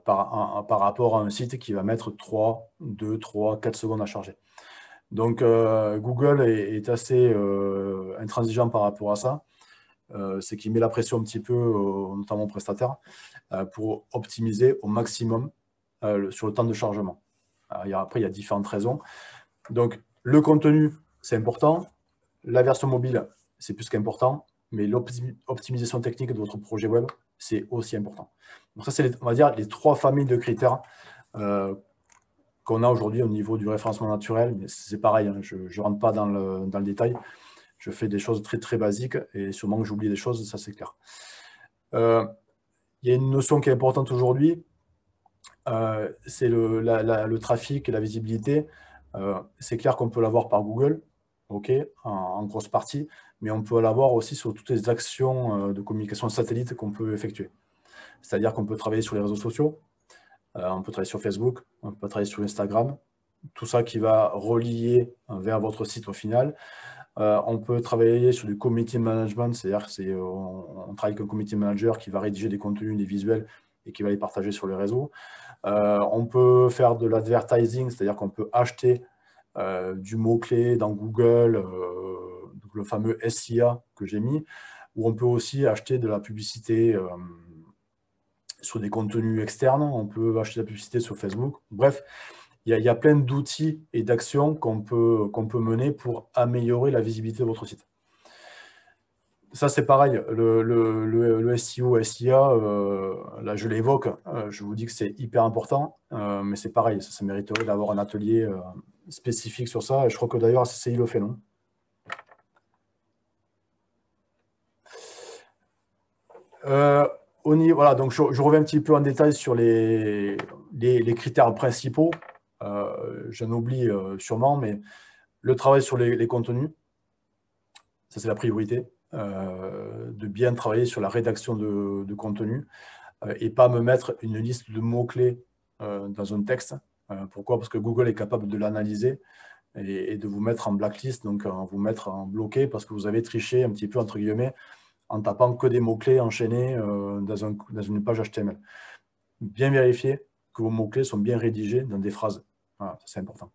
Par rapport à un site qui va mettre 2, 3, 4 secondes à charger. Donc, Google est assez intransigeant par rapport à ça. C'est qu'il met la pression un petit peu, notamment aux prestataires, pour optimiser au maximum sur le temps de chargement. Après, il y a différentes raisons. Donc, le contenu, c'est important. La version mobile, c'est plus qu'important. Mais l'optimisation technique de votre projet web, c'est aussi important. Donc ça, c'est, on va dire, les 3 familles de critères qu'on a aujourd'hui au niveau du référencement naturel. Mais c'est pareil, hein, je ne rentre pas dans le détail. Je fais des choses très, très basiques et sûrement que j'oublie des choses, ça c'est clair. Il y a une notion qui est importante aujourd'hui, c'est le trafic et la visibilité. C'est clair qu'on peut l'avoir par Google, ok, en grosse partie, mais on peut l'avoir aussi sur toutes les actions de communication satellite qu'on peut effectuer. C'est-à-dire qu'on peut travailler sur les réseaux sociaux, on peut travailler sur Facebook, on peut travailler sur Instagram, tout ça qui va relier vers votre site au final. On peut travailler sur du community management, c'est-à-dire qu'on travaille avec un community manager qui va rédiger des contenus, des visuels et qui va les partager sur les réseaux. On peut faire de l'advertising, c'est-à-dire qu'on peut acheter du mot-clé dans Google, le fameux SIA que j'ai mis, ou on peut aussi acheter de la publicité sur des contenus externes, on peut acheter de la publicité sur Facebook. Bref, il y a plein d'outils et d'actions qu'on peut mener pour améliorer la visibilité de votre site. Ça, c'est pareil, le SEO, SIA, là, je l'évoque, je vous dis que c'est hyper important, mais c'est pareil, ça mériterait d'avoir un atelier spécifique sur ça, et je crois que d'ailleurs, CCI le fait, non? Voilà, donc je reviens un petit peu en détail sur les critères principaux. J'en oublie sûrement, mais le travail sur les contenus, ça c'est la priorité, de bien travailler sur la rédaction de contenu et pas me mettre une liste de mots-clés dans un texte. Pourquoi? Parce que Google est capable de l'analyser et de vous mettre en blacklist, donc vous mettre en bloqué parce que vous avez triché un petit peu, entre guillemets, en tapant que des mots-clés enchaînés dans une page HTML. Bien vérifier que vos mots-clés sont bien rédigés dans des phrases. Voilà, c'est important.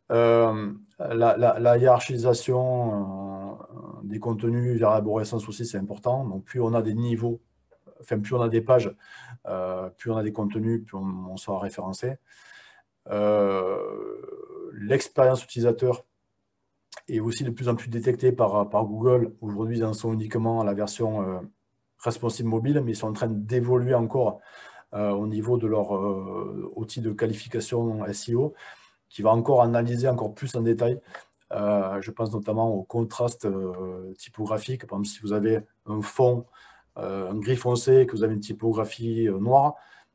La hiérarchisation des contenus vers l'arborescence aussi, c'est important. Donc, plus on a des niveaux, enfin, plus on a des pages, plus on a des contenus, plus on sera référencé. L'expérience utilisateur est aussi de plus en plus détectée par Google. Aujourd'hui, ils en sont uniquement à la version responsive mobile, mais ils sont en train d'évoluer encore au niveau de leur outil de qualification SEO, qui va encore analyser encore plus en détail Je pense notamment au contraste typographique. Par exemple, si vous avez un fond, un gris foncé, que vous avez une typographie noire,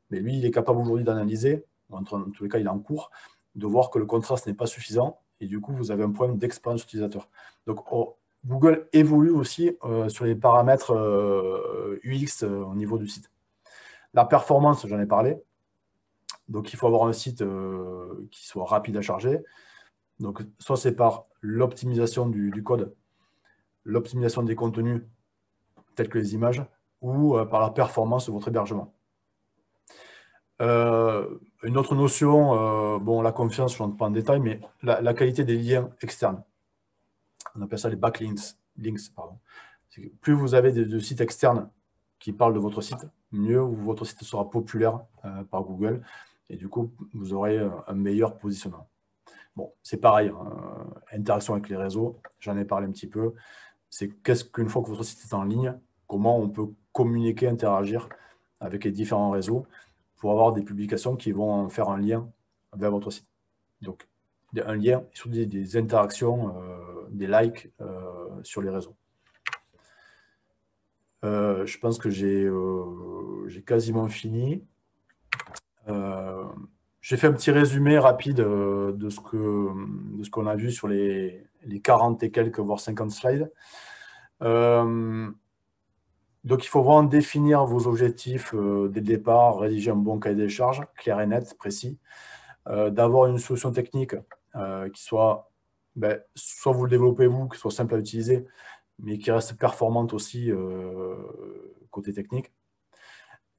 mais lui, il est capable aujourd'hui d'analyser, en tous les cas, il est en cours, de voir que le contraste n'est pas suffisant, et du coup, vous avez un problème d'expérience utilisateur. Donc, Google évolue aussi sur les paramètres UX au niveau du site. La performance, j'en ai parlé. Donc, il faut avoir un site qui soit rapide à charger. Donc, soit c'est par l'optimisation du code, l'optimisation des contenus, tels que les images, ou par la performance de votre hébergement. Une autre notion, bon, la confiance, je ne rentre pas en détail, mais la qualité des liens externes. On appelle ça les backlinks. Pardon. Plus vous avez de sites externes qui parlent de votre site, mieux votre site sera populaire par Google, et du coup, vous aurez un meilleur positionnement. Bon, c'est pareil, interaction avec les réseaux, j'en ai parlé un petit peu. C'est qu'est-ce qu'une fois que votre site est en ligne, comment on peut communiquer, interagir avec les différents réseaux pour avoir des publications qui vont faire un lien vers votre site. Donc, un lien, sur des interactions, des likes sur les réseaux. Je pense que j'ai quasiment fini. J'ai fait un petit résumé rapide de ce qu'on a vu sur les 40 et quelques, voire 50 slides. Donc, il faut vraiment définir vos objectifs dès le départ, rédiger un bon cahier des charges, clair et net, précis, d'avoir une solution technique qui soit, soit vous le développez vous, qui soit simple à utiliser, mais qui reste performante aussi côté technique.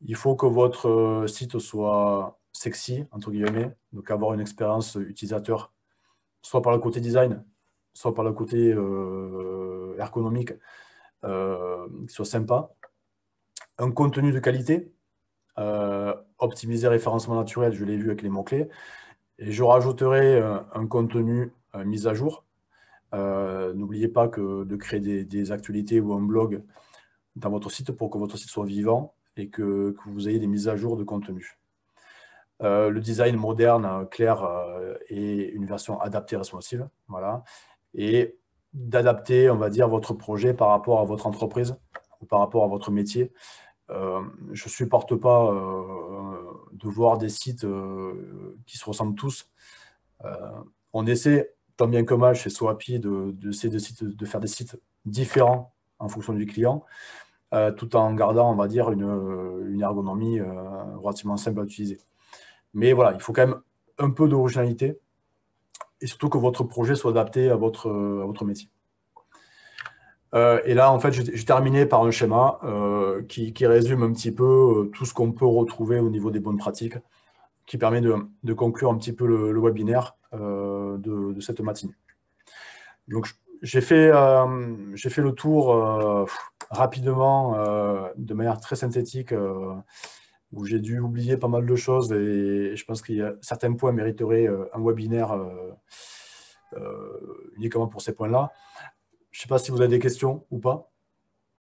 Il faut que votre site soit sexy, entre guillemets, donc avoir une expérience utilisateur, soit par le côté design, soit par le côté ergonomique, qui soit sympa. Un contenu de qualité, optimiser référencement naturel, je l'ai vu avec les mots-clés. Et je rajouterai un contenu mis à jour. N'oubliez pas de créer des actualités ou un blog dans votre site pour que votre site soit vivant et que vous ayez des mises à jour de contenu. Le design moderne, clair et une version adaptée responsive. Voilà. Et d'adapter, on va dire, votre projet par rapport à votre entreprise ou par rapport à votre métier. Je ne supporte pas de voir des sites qui se ressemblent tous. On essaie, tant bien que mal, chez Soapi, de faire des sites différents en fonction du client, tout en gardant, on va dire, une ergonomie relativement simple à utiliser. Mais voilà, il faut quand même un peu d'originalité et surtout que votre projet soit adapté à votre métier. Et là, en fait, j'ai terminé par un schéma qui résume un petit peu tout ce qu'on peut retrouver au niveau des bonnes pratiques, qui permet de conclure un petit peu le webinaire de cette matinée. Donc, j'ai fait le tour rapidement, de manière très synthétique, où j'ai dû oublier pas mal de choses et je pense qu'il y a certains points mériteraient un webinaire uniquement pour ces points-là. Je ne sais pas si vous avez des questions ou pas.